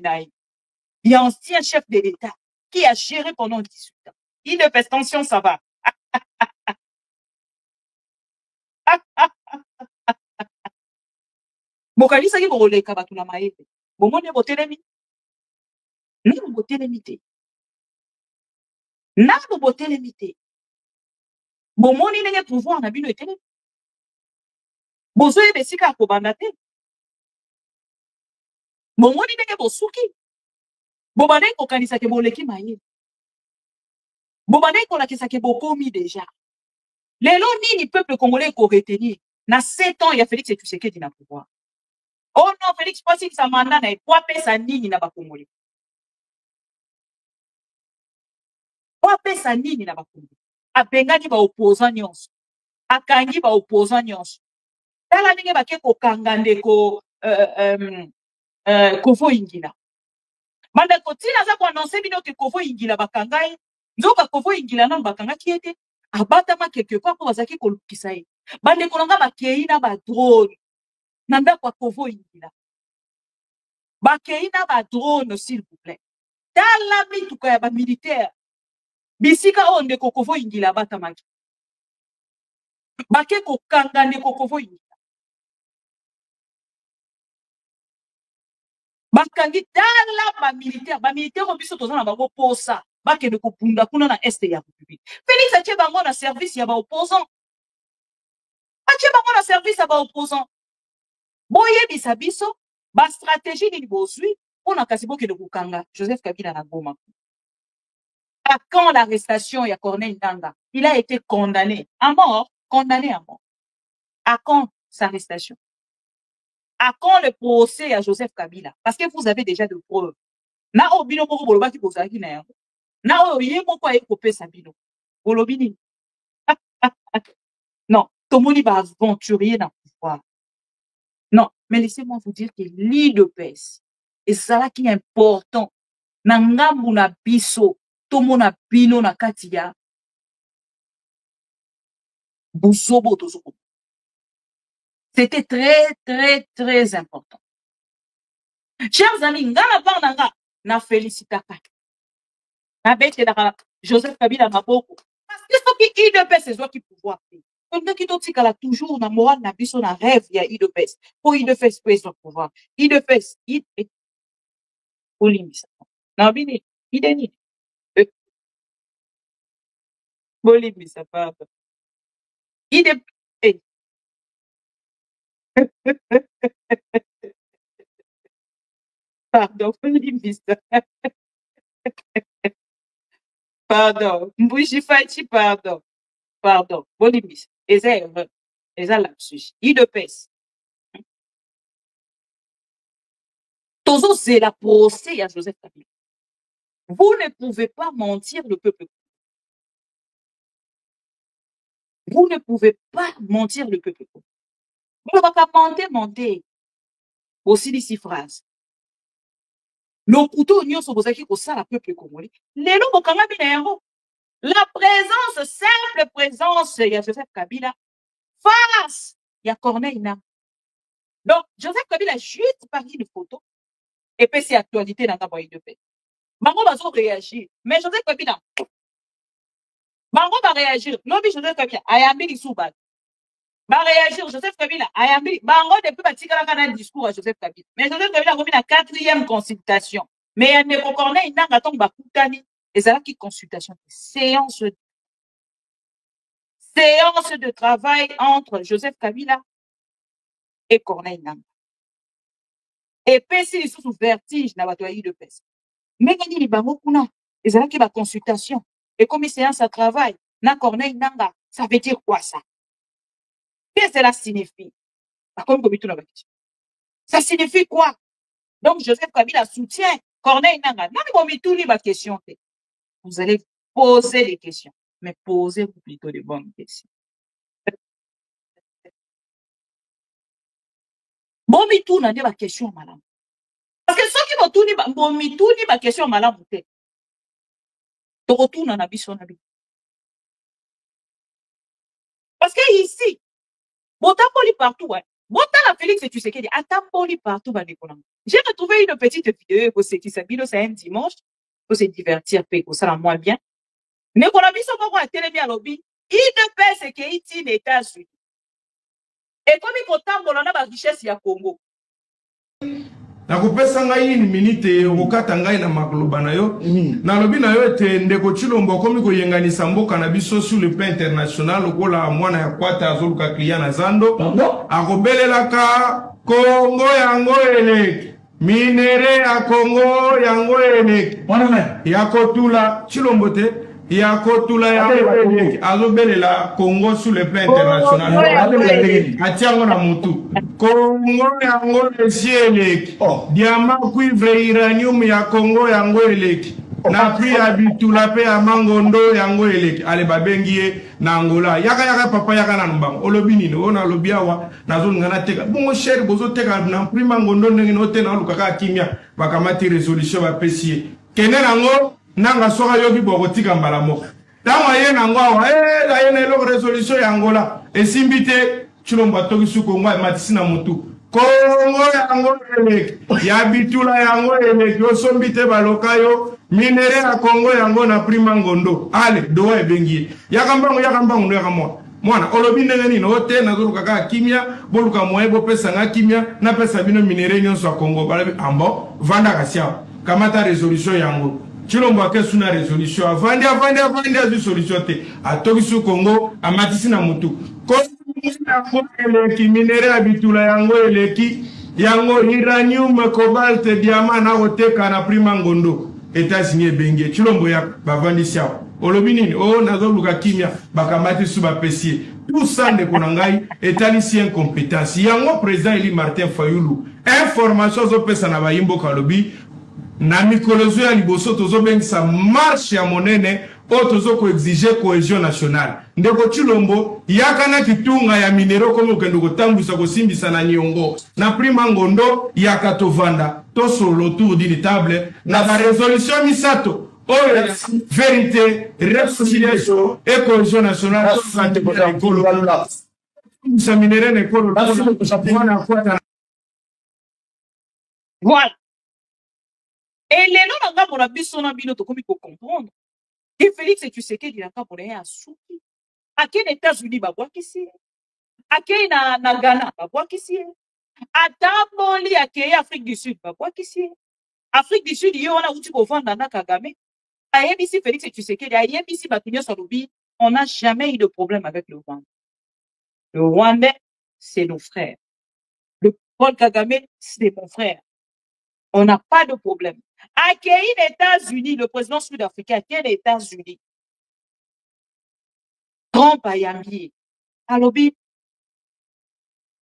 il y a un ancien chef de l'État qui a géré pendant 18 ans. Il ne fait tension, ça va. Mokalisa ki boleka batu na maete. Bomone botelemi. Na botelemi te. Na botelemi te. Bomoni ndenge pouvoir na bino etelemi. Bozo ebesika ko banda te. Bomoni ndenge bosuki. Bobane ko kanisa ke boleki maye. Bobane ko lakisa ke bokomi déjà. Lelo nini peuple congolais ko retenir. Na 7 ans il y a Félix Tshisekedi na pouvoir. Oh non, Félix, pas si ça mandat na quoi pesa nini na ba Congolais. Quoi pesa nini na ba Congolais. Apengani ba opposant nyonso. Akangi ba opposant nyonso. Tala ninge ba ke ko kangande ko Kofo Ingila. Manda ko tina za ko annoncer bino ke Kofo Ingila bakangai. Nzoka Kofo Ingila na bakanga kiete. Abatama quelque part ko bazaki ko lukisa ye. Bande ko nga ba kei na ba drone. Nanda kwa Kofo Ingila. Bakeina ba drone, s'il vous plaît. Dans la mituka ya ba militaire. Bisika onde Kofo Ingila batamaki. Bake ko kangane Kofo Ingila. Bakangi dans la ba militaire on biso tozana bango posa. Bake de ko punda kuna na este ya République. Félix atie bango na service ya ba opposant. Atie bango na service ya ba opposant. Boye bisabiso. Ba stratégie ni bozui on a kasi boke de kukanga Joseph Kabila na Goma. À quand l'arrestation ya Corneille Nangaa, il a été condamné à mort, À quand sa arrestation? À quand le procès à Joseph Kabila? Parce que vous avez déjà de preuves. Na obino moko bolobaki bozaki na yango. Na oye moko ayekopé sabino. Bolobini. Non, tomoni ba aventurier na pouvoir. Non, mais laissez-moi vous dire que l'IDPS, et c'est ça qui est important, na ngambu na biso, tomona bino na katia, Boussobo tozoko. C'était très, très, très important. Chers amis, ngala parnanga, na félicitaka. Na bête da Joseph Kabila Maboko. Parce que ce qui IDPS, c'est toi qui pouvoir. Comme qui d'autres qui toujours na moral na biso na rêve ya IDPS. Pour IDPS peut son pouvoir. IDPS, Olimbisa. Na bini, ideni. Olimbisa papa. IDPS. Pardon, Olimbisa. Pardon, Mbouji Fachi, pardon. Pardon, Bolimis. Eza lapsus. IDPS. Tozo c'est la procès à Joseph Kabila. Vous ne pouvez pas mentir le peuple. Vous ne pouvez pas mentir le peuple. Vous ne pouvez pas monter. Aussi les 6 phrases. Le couteau n'y a pas qui ça le peuple congolais. Les lots la présence, simple présence, il y a Joseph Kabila face, il y a Corneille Nangaa. Donc, Joseph Kabila juste pris une photo et puis c'est actualité dans la boîte de paix. Bango va réagir. Mais Joseph Kabila, Bango va réagir. L'homme Joseph Kabila, ayambi l'issouba. Va réagir, Joseph Kabila, ayambi. Bango depuis batikala kana discours à Joseph Kabila. Mais Joseph Kabila a remis la 4e consultation. Mais il y a des Corneille Nangaa tombe bakutani. Et c'est là qui consultation. Séance de travail entre Joseph Kabila et Corneille Nangaa. Et puis, si sous vertige, n'a pas de pèse. Mais il y a des kuna. Et c'est là qui va consultation. Et comme séance à travail, na Corneille Nangaa, ça veut dire quoi ça? Qu'est-ce que cela signifie? Ça signifie quoi? Donc, Joseph Kabila soutient Corneille Nangaa. Non, mais ma question. Vous allez poser des questions, mais posez-vous plutôt des bonnes questions. Bon, mais tout n'a pas question, madame. Parce que ceux qui vont tout dire, bon, mais tout n'a pas question, madame. Tu retournes en habit son habit. Parce que ici, bon, t'as poli partout, hein. Bon, t'as la Félix et tu sais qu'il y a t'as poli partout, j'ai retrouvé une petite vidéo pour c'est un dimanche. Pour se divertir, pour ça, moins bien. Mais qu'on a mis son mot à télé à lobby, il ne paie ce qu'il est in États-Unis. Et comme il compte, on a la richesse, il y a Congo. Na kupesa ngai ni minute okata ngai na makoloba na yo na lobi na yo ete ndeko Chilombo komi ko yenganisa mboka na biso sur le plan international okola mwana ya kwata azoluka kliya na zando akobelelaka Congo yango eleki minere ya Congo yango eleki yakotula Chilombo te yakotula yango eleki azobelela Congo sur le plan international atiango na mutu Congo yango eleki diamant cuivre uranium ya Congo yango eleki na puis habitula pe ya mangondo yango eleki ale babengie na Angola yaka papa yaka na mbango olobi nini ona lobi awa nazo ngana teka bongo cher bozo teka na prix mangondo ndenge no te na lukaka kimia bakamati résolution ba pesie kene nango nanga soka yobi bokotika mbala moko tama ye nango awa la yene lo résolution ya Angola esimbite Chilombo atoki suko ngwa matisi na mutu Congo yango eleki ya bitula yango eleki osombite balokayo minere ya Congo yango na prima ngondo ale doa ebengi yakambango ndo yakamwa mwana olobi ndenge nini ote nazoluka kaka kimia boluka moye bopesa nga kimia na pesa bino minere nyonso ya Congo balabi ambo vanda kasia kamata résolution yango Chilombo akesu na résolution avandi azu solution te atoki su Congo amatisi na mutu yango eleki minere ya bitula yango eleki yango uranium cobalt diamant na oteka na prima ngondo États-Unis ebenge Chilombo ya bavandisi awa olobi nini o nazoluka kimia bakamati su bapesie tout ça ndeko na ngai etalisi incompétence yango président Eli Martin Fayulu information zopesa na bayimboka lobi na mikolozo ya liboso tozobengisa marche ya monene o tozoko exiger cohésion nationale ndeko Chilombo yakana kitunga ya minero komo kendo kotambwisa kosimbisa na Nyongo na prima ngondo yaka tovanda tosolo autour d'une table na ba résolution misato vérité, réconciliation et cohésion nationale. Voilà. Et les noms n'a pas besoin de bino to comme il faut comprendre. Et Félix et tu sais qu'il a pas pour rien à souki. À quel États-Unis ba bois qu'ici. À quel na Ghana ba bois qu'ici. À Tamboli à quel Afrique du Sud ba bois qu'ici. Afrique du Sud, il y a un outil pour vendre dans Kagame. À ici Félix et tu sais qu'il y a ici Batunio Salobi, on n'a jamais eu de problème avec le Rwanda. Le Rwandais, c'est nos frères. Le Paul Kagame, c'est mon frère. On n'a pas de problème. À quel États-Unis, le président sud-africain, à quel États-Unis? Trump a yambi. Alors,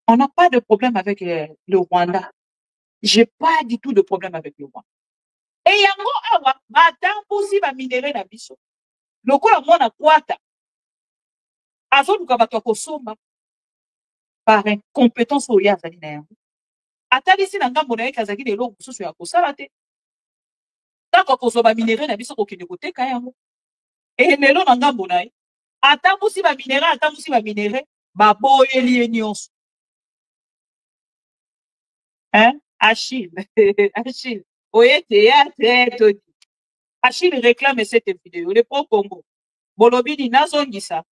on n'a pas de problème avec le Rwanda. J'ai pas du tout de problème avec le Rwanda. Et yango awa, batambo si ba minéré na biso. Lokola mwana kwata. Azo luka bato kosomba. Par incompétence oya azali na yango. Atali si na ngambo na ye kazaki de lo mususu ya kosala te. Tako kosoba minéré na biso kokende koteka yango. Et lelo na ngambo na ye. Atambo si ba minéré, ba boyeli ye nyonso. Hein? Achille. Achille. Oye théâtre. Achille réclame cette vidéo. Le pro Congo. Bolobini nazongisa.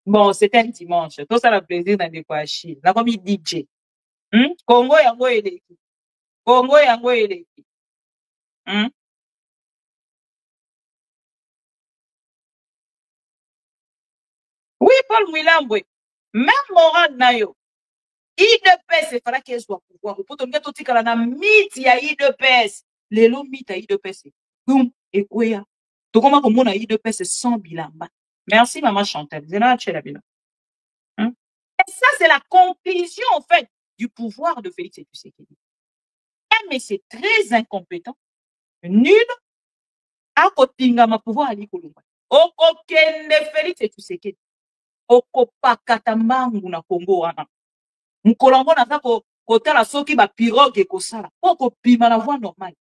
Bon, c'est un dimanche. Tout ça le plaisir dans des Achille. La comme DJ. Congo yango eleki. Congo yango eleki. Oui, Paul Mwilambwe. Même Moran Nayo. IDPS, il fallait qu'elle soit pouvoir. Pour te mettre tout na mythe ya IDPS. Les longs mythes à IDPS. Boum, et quoi? Tout comment on a IDPS sans bilan. Merci, maman Chantal. Et ça, c'est la conclusion, en fait, du pouvoir de Félix Tshisekedi. Mais c'est très incompétent, nul, à côté de ma pouvoir à l'Ikolomba. Au côté de Félix Tshisekedi. Au kopakatambangu na Congo wana. Mkolombo na za kotala soki ba pirogue ekosala. Poko pima la voie normale.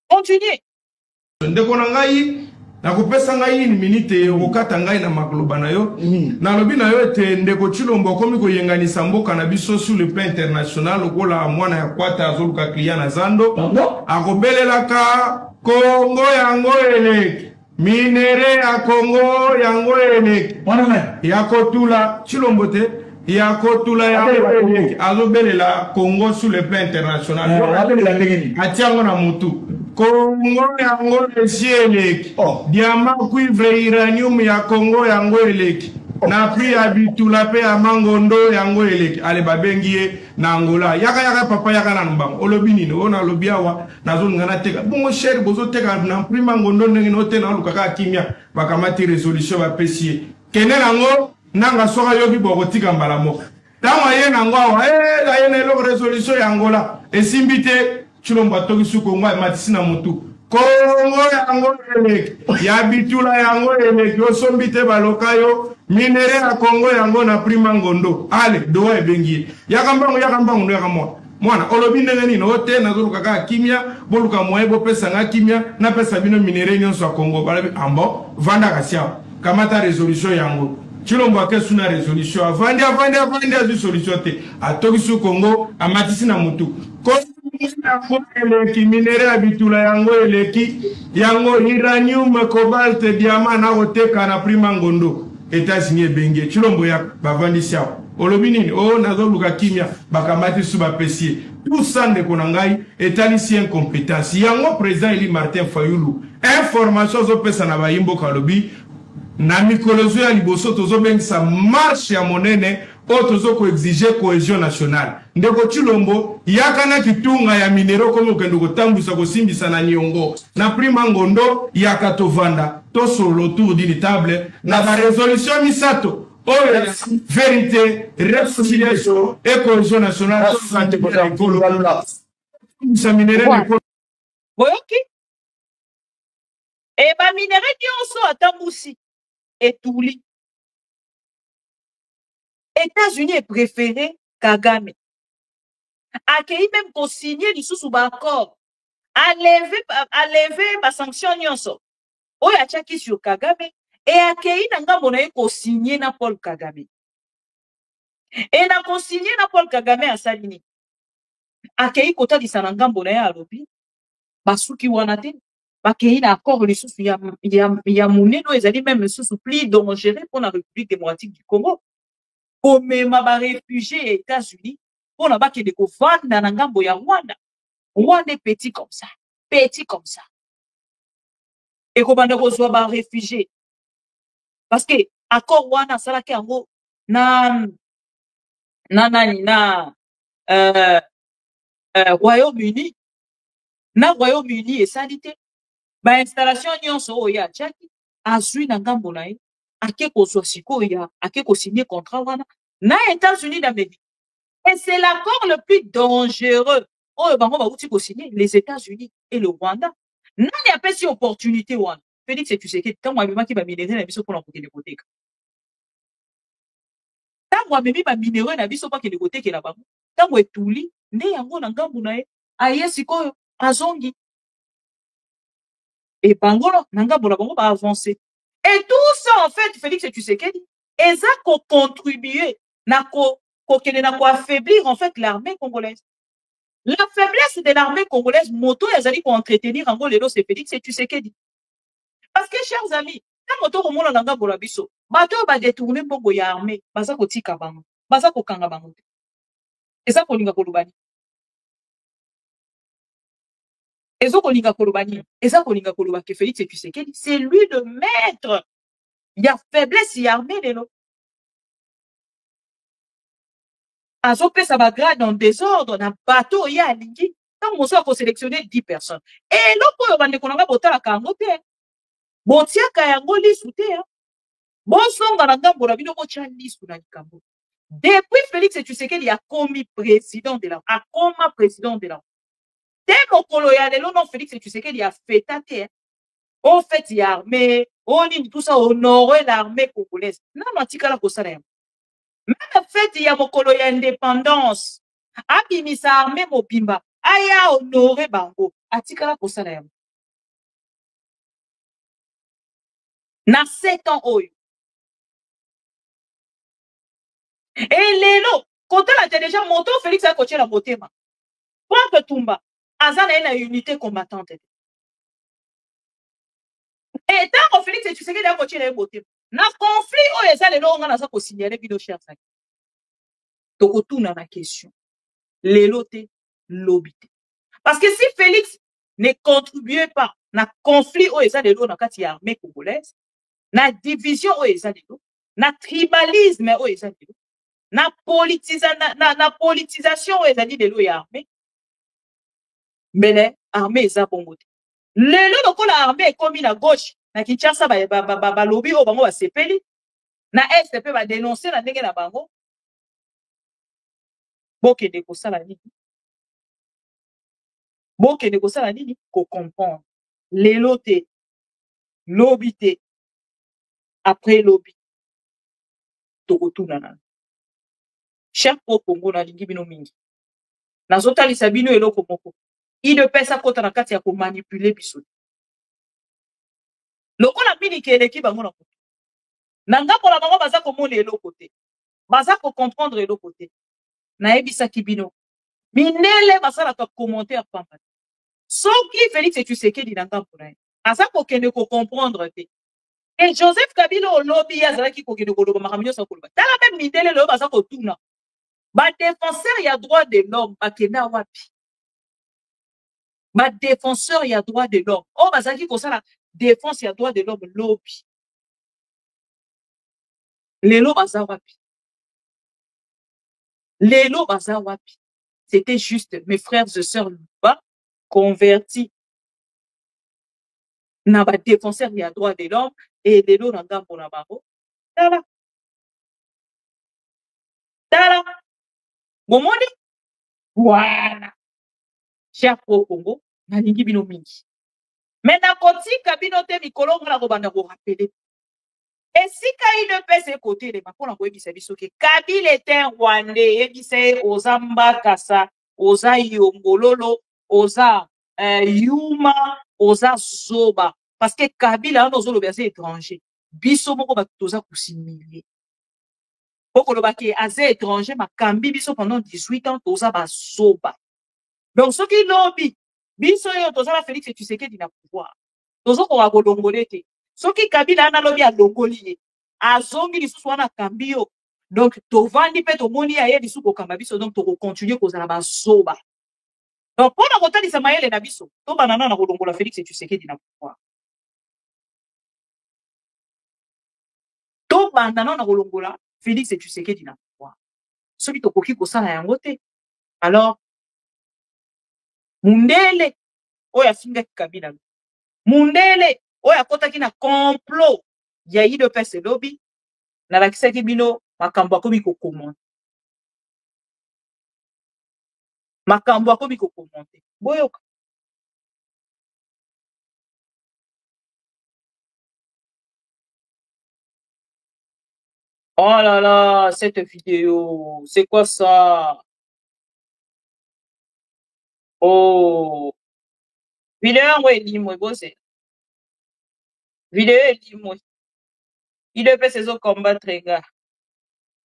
Continuez. Ndeko na ngai na kopesa ngai une minute okata ngai na makoloba na yo. Na lobi na yo ete ndeko Tshilombo komi koyenganisa mboka na biso sur le plan international okola mwana ya kwata azoluka kliya na zando. Akobelelaka Congo yango eleki. Minere ya Congo yango eleki. Yakotula Tshilombo te. Yakotula yango eleki. Azobelela Congo sur le plan international. Atiango na mutu. Congo yango eleki. Diamant cuivre uranium ya Congo yango eleki. Na pri abitula pe amangondo yango eleki. Ale babengie na Angola. Yaka papa yaka na mbang. Olobini no na lobiawa na zone ngana teka. Bongo cher bozo teka na pri mangondo ndenge no te na lukaka kimia bakamati resolution ba pesie. Kene nango nanga soka yoki bokotika mbala moko. Tama ye nango awa la ye na lo resolution ya Angola. Esimbite Tshilombo toki suko ngwa matisina mutu. Congo yango eleki. Ya bitula yango eleki. Osombite balokayo. Minere ya Congo yango na prima ngondo. Ale, doa ebengie. Yakambangu ndo yakamwa. Mwana, olobi ndenge nini ote na zolu kaka kimia. Boluka mwebo pesa nga kimia. Na pesa bino minere nyonso ya Congo. Balabi, ambo, vanda kasiao. Kamata resolution yango. Tshilombo akesu na resolution. Avandi azu solution te. Atoki su Congo, amatisi na mutu. Yango eleki, minere ya bitula yango eleki. Yango uranium, cobalt, diamant na oteka na prima ngondo. États-Unis bengie Tshilombo ya bavandi siao olobini o nazoluka kimia bakamati su bapesie tout ça ndeko na ngai etalisi incompétence yango président Eli Martin Fayulu information zo pesa na bayimbo kalobi na mikolozo ya liboso tozo bengisa marche ya monene o tozo ko exiger cohésion nationale ndeko Tshilombo yakana kitunga ya minero komo kendo kotambusa kosimbisa na nyongo na prima ngondo yakatovanda solo autour d'une table na la résolution misato vérité réconciliation et cohésion nationale boyoki e ba minere nyonso atambusi etuli États-Unis est préféré Kagame. Akei même pour signer lisusu ba accord lever ba sanction nyonso oyo atiaki sur Kagame et akei na ngambo na ye kosigné na Paul Kagame et na kosigné na Paul Kagame asali nini akei kotalisa na ngambo na ye alobi basuki wana te bakei na accord lisusu ya monene ezali même lisusu plus dangereux pour la République démocratique du Congo komema ba réfugiés aux États-Unis pour na bakende kovanda na ngambo ya Rwanda. Rwanda est petit comme ça, petit comme ça. Et comment on reçoit ba réfugiés parce que accord wana salaki yango na Royaume-Uni na Royaume-Uni esalite ba installation nyonso oyo ya chaki azui na ngambo na ye ake kozwa sikoyo ya ake kosigner contrat wana na États-Unis d'Amérique. Et c'est l'accord le plus dangereux oyo bango bauti kosigner les États-Unis et le Rwanda. Nani apesi opportunité wana Félix Tshisekedi tango amemaki ba minerais na biso pona kokende koteka. Tango amemi ba minerais na biso pona kokende kotekela bango. Tango etuli nde yango na ngambo na ye aye sikoyo azongi. Et bangolo na ngambo na bango ba avancer. Et tout ça en fait Félix Tshisekedi eza ko contribuer na ko affaiblir en fait l'armée congolaise. La faiblesse de l'armée congolaise, moto ezali ko entretenir en lelo c'est Félix Tshisekedi. Parce que chers amis, quand moto komona na ngambo la biso, bato ba détourner mbongo ya armée, baza ko tika bango, baza ko kanga bango. Eza ko linga kolubani. Eza ko linga kolubani, eza ko linga koluba que Félix Tshisekedi, c'est lui le maître. Il y a faiblesse ya armée lelo. Azopesa ba grade en désordre na bateau ya alingi tant on soit sélectionner 10 personnes et loko yo bande konanga botala kango te botiaka yango lisu te bosonga na ngambo na bino botia lisu na likambo depuis Félix Tshisekedi a commis président de la akoma président de la te mokolo ya lelo non Félix Tshisekedi a fêta te on fait ya armée on dit tout ça honorer l'armée congolaise na matikala ko sala même fait ya mokolo ya indépendance abimisa armée mobimba aya honorer bango atikala kosala yango na 7 ans oyo et lelo kotala te déjà moto Félix a kotiela motema Pompe Tumba azana na unité combattante et tant que Félix Tshisekedi a kotiela motema na conflit oyo eza lelo nga naza kosignaler bino cher saki tokotuna na question lelo te lobité parce que si Félix ne contribuait pas na conflit oyo eza lelo na kati ya armée congolaise na division oyo eza lelo na tribalisme oyo eza lelo na politisation oyo ezali lelo ya armée mbele armée eza bongo te lelo lokola armée ekomi na gauche na Kinshasa balobi oyo bango basepeli na este mpe badenonse na ndenge na bango bokende kosala nini bokende kosala nini ko comprendre lelo te lobi te après lobi tokotuna na cher po Congo na lingi bino mingi nazotalisa bino eloko moko ide pesa kota na kati ya ko manipuler biso lokola mini keleki bango na kutu na ngambo na bango baza komona eloko te baza ko comprendre eloko te na ebisa kibino minele basala ka commentaire pamba soki Félix Tshisekedi na ngambo na ye aza kokende ko comprendre te et Joseph Kabila olobi azalaki kokende koloba makambo nyonso koloba tala même mindele lelo baza kotuna ba défenseur ya droit de l'homme bakenda wapi ba défenseur ya droit de l'homme o bazaki kosala défense ya droit de l'homme lobi lelo baza wapi lelo baza wapi c'était juste mes frères et sœurs là convertis na ba défenseur ya droit de l'homme et lelo na ngambo na bango tala bomoni voilà cher pro Congo na lingi bino mingi mais na kotika bino te mikolo ngala ko banda ko rappeler et si Kaï ne pèse côté de ma pona ko ebisa biso ke Kabila est un Rwandais ebisa oza Mbakasa oza Yongololo oza Yuma oza zoba parce que Kabila on ozolo bia étranger biso moko ba toza kusimile boko lobaki aze étranger makambi biso pendant 18 ans toza ba zoba donc ce qui lobi biso yo toza la Félix Tshisekedi na pouvoir tozo ko kolongole te soki Kabila na lobi alongoli ye azongi lisusu wana kambi yo donc tovandi pe tomoni aye lisusu kokamba biso donc toko continuer kozala ba zoba. Donc, pour la route de Samaël et Nabiso, tout banana na kolongola Félix et Tshisekedi na pouvoir. Tout banana na kolongola Félix et Tshisekedi na pouvoir. Celui to koki ko sala yango te. Alors, mundele oya finga Kabila. Mundele oya kotaki na complot ya UDPS lobby na lakisaki bino makambo akomi ko commenter. Makambo akomi ko commenter. Boyoka. Oh là là, cette vidéo, c'est quoi ça? Oh, vidéo est limoué, bossé. Vidéo est limoué. Il devait se combattre, gars.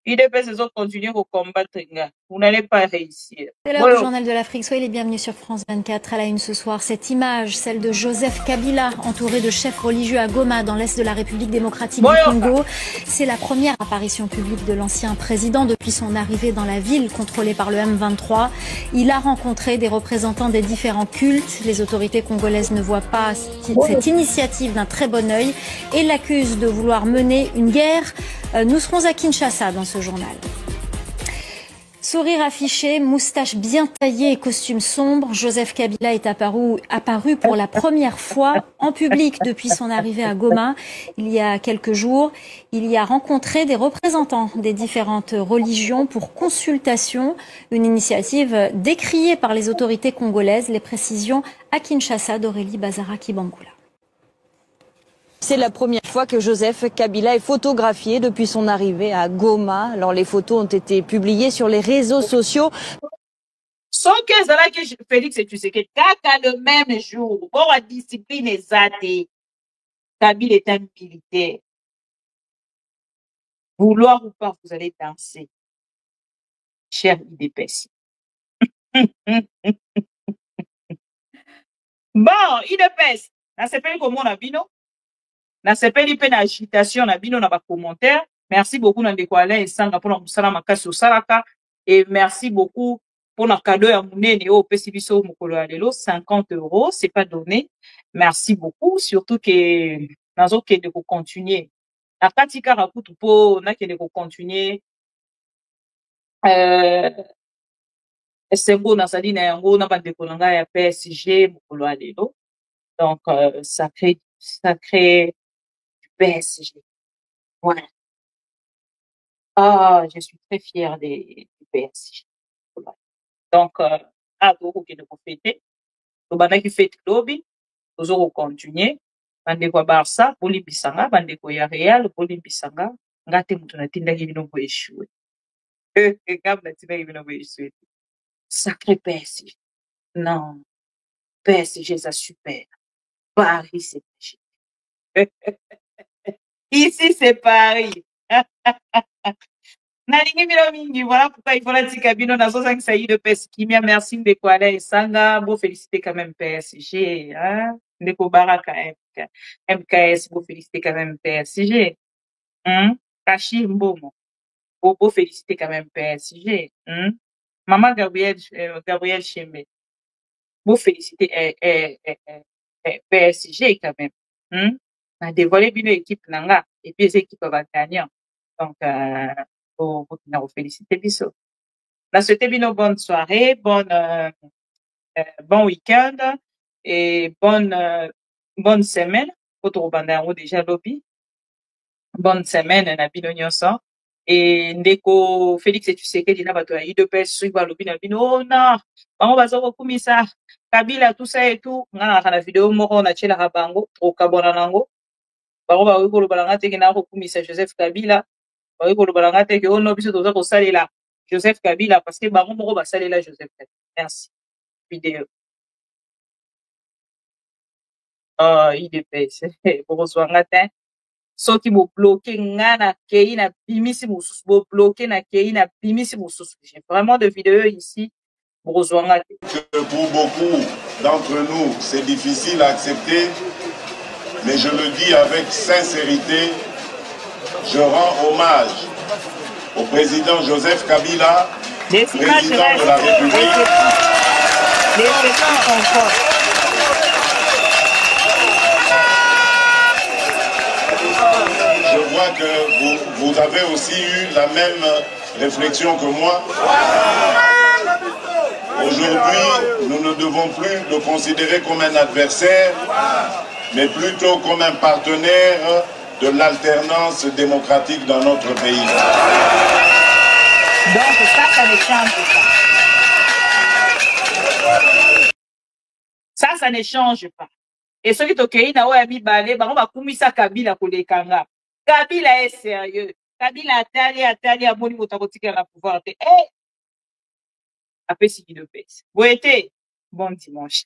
Il devait se continuer à combattre, gars. Vous n'allez pas réussir. C'est l'heure du journal de l'Afrique. Soyez les bienvenus sur France 24. À la une ce soir, cette image, celle de Joseph Kabila, entouré de chefs religieux à Goma, dans l'est de la République démocratique du Congo. C'est la première apparition publique de l'ancien président depuis son arrivée dans la ville contrôlée par le M23. Il a rencontré des représentants des différents cultes. Les autorités congolaises ne voient pas cette initiative d'un très bon œil et l'accusent de vouloir mener une guerre. Nous serons à Kinshasa dans ce journal. Sourire affiché, moustache bien taillée et costume sombre, Joseph Kabila est apparu pour la première fois en public depuis son arrivée à Goma il y a quelques jours. Il y a rencontré des représentants des différentes religions pour consultation, une initiative décriée par les autorités congolaises. Les précisions à Kinshasa d'Aurélie Bazara-Kibangula. C'est la première fois que Joseph Kabila est photographié depuis son arrivée à Goma. Alors les photos ont été publiées sur les réseaux sociaux. Sans que Félix et Tshisekedi, kaka le même jour, pour la discipline exacte, Kabila est un militaire. Vouloir ou pas, vous allez danser. Cher IDPS. Bon, IDPS, ça s'appelle comment on a vu, non? Na sepeli pe na agitation na bino na ba commentaire. Merci beaucoup na ndeko Alain Esanga pour na musala makasi osalaka et merci beaucoup pour na cadeau ya munene o pesi biso mokolo ya lelo 50 €, c'est pas donné. Merci beaucoup, surtout que nazo kende ko continuer. Na katika rakutu po na kende ko continuer esengo na sali na yango na ba ndeko nanga ya PSG mokolo ya lelo. Donc ça crée PSG. Voilà. Ah, je suis très fière du PSG. Voilà. Donc, à vous qui nous fêtez, nous avons qui fête lobby, nous allons continuer. Bandeko Barça, Boli Bisanga, Bandeko ya Real, Boli Bisanga, ngate mutu na tinda ki bino ko échouer. Ngam na tinda ki bino ko échouer. Sacré PSG. Non. PSG, c'est super. Paris, c'est PSG. Ici, c'est Paris. Voilà pourquoi il faut la tika bino na 65 de Peskimia. Merci de Kwala et Sanga. Beau féliciter quand même PSG. Hein? Ndeko Baraka MKS. Beau féliciter quand même PSG. Kashi Mbomo. Beau féliciter quand même PSG. Maman Gabriel Chembe. Beau féliciter PSG quand même. On a dévoilé une équipe nanga et puis les équipes vont gagner. Donc, pour féliciter Bisso. La souhaité une bonne soirée, bon week-end et bonne semaine. Pour bandaro déjà lobby. Bonne semaine, na bino nyonso. Et ndeko Félix et Tshisekedi na bato ya UDPS suiva lobby na bino na. Bango bazoko kumisa Kabila tout ça et tout. Ngana kana vidéo moko na chela rabango okabona nango. Bango ba wiko lobalanga teke na kokumisa Joseph Kabila. Ba wiko lobalanga teke ono biso toza ko salela Joseph Kabila parce que bango moko ba salela Joseph Kabila. Merci. Vidéo. IDPS bokozwanga te soki bobloke nga na kei na bimisi mosusu bobloke na kei na bimisi mosusu. J'ai vraiment de vidéos ici bokozwanga te. Pour beaucoup d'entre nous c'est difficile à accepter, mais je le dis avec sincérité, je rends hommage au président Joseph Kabila, président de la République. Je vois que vous avez aussi eu la même réflexion que moi. Aujourd'hui, nous ne devons plus le considérer comme un adversaire, mais plutôt comme un partenaire de l'alternance démocratique dans notre pays. Donc ça ne change pas. Ça ne change pas. Et ceux qui sont qui na oya balé, ba on va kumisa Kabila kolekanga. Kabila est sérieux. Kabila atali amoni motakotika na pouvoir te. Eh. Après si de pèse. Boété. Bon dimanche.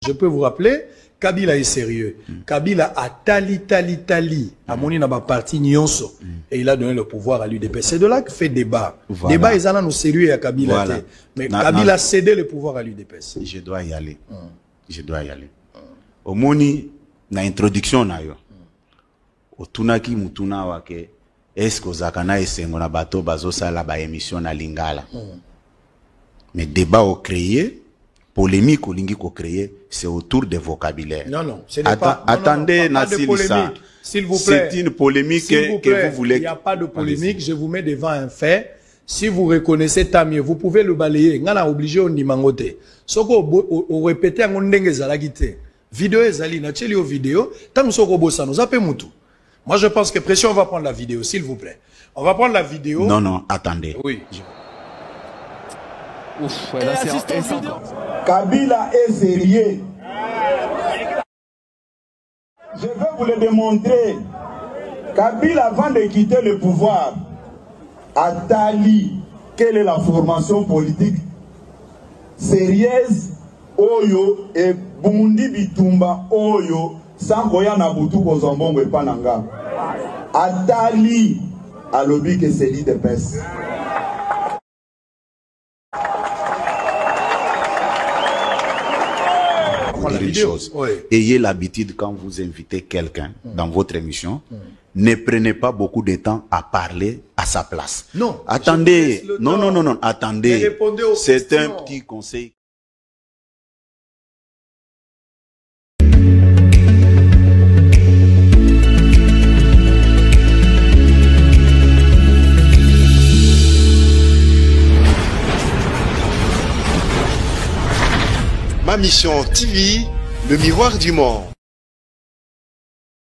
Je peux vous rappeler, Kabila est sérieux. Kabila a tali. Amoni na ba parti nyonso. Et il a donné le pouvoir à l'UDPS. C'est de là que fait débat. Voilà. Débat ils en ont sérieux à Kabila. Voilà. Mais Kabila a cédé le pouvoir à l'UDPS. Je dois y aller. Je dois y aller. Au moni na introduction na yo. Otunaki mutuna wake esko zakana esengo na bato bazosala ba émission na Lingala. Mais débat au créé, polémique au lingi ko créé, c'est autour des vocabulaires. Non, ce n'est pas. Attendez, pas de polémique. S'il vous plaît. C'est une polémique que vous voulez. Il n'y a pas de polémique. Je vous mets devant un fait. Si vous reconnaissez, tant mieux. Vous pouvez le balayer. On a obligé on y mangote. Soko o répéter en ondenge zalagite. Vidéo ezali na cheli au vidéo. Tant soko bossa nous appelle mutu. Moi je pense que pression on va prendre la vidéo s'il vous plaît. On va prendre la vidéo. Non, attendez. Oui. Ouf, là c'est encore. Kabila est sérieux. Je vais vous le démontrer. Kabila, avant de quitter le pouvoir, a tali quelle est la formation politique sérieuse oyo et bundi bitumba oyo sans koya na butu kozambongo epananga. A tali a lobby que c'est l'IDPS. Une chose. Oui. Ayez l'habitude quand vous invitez quelqu'un dans votre émission, ne prenez pas beaucoup de temps à parler à sa place. Non. Attendez. Non, attendez. C'est un petit conseil. Ma mission TV, le miroir du monde.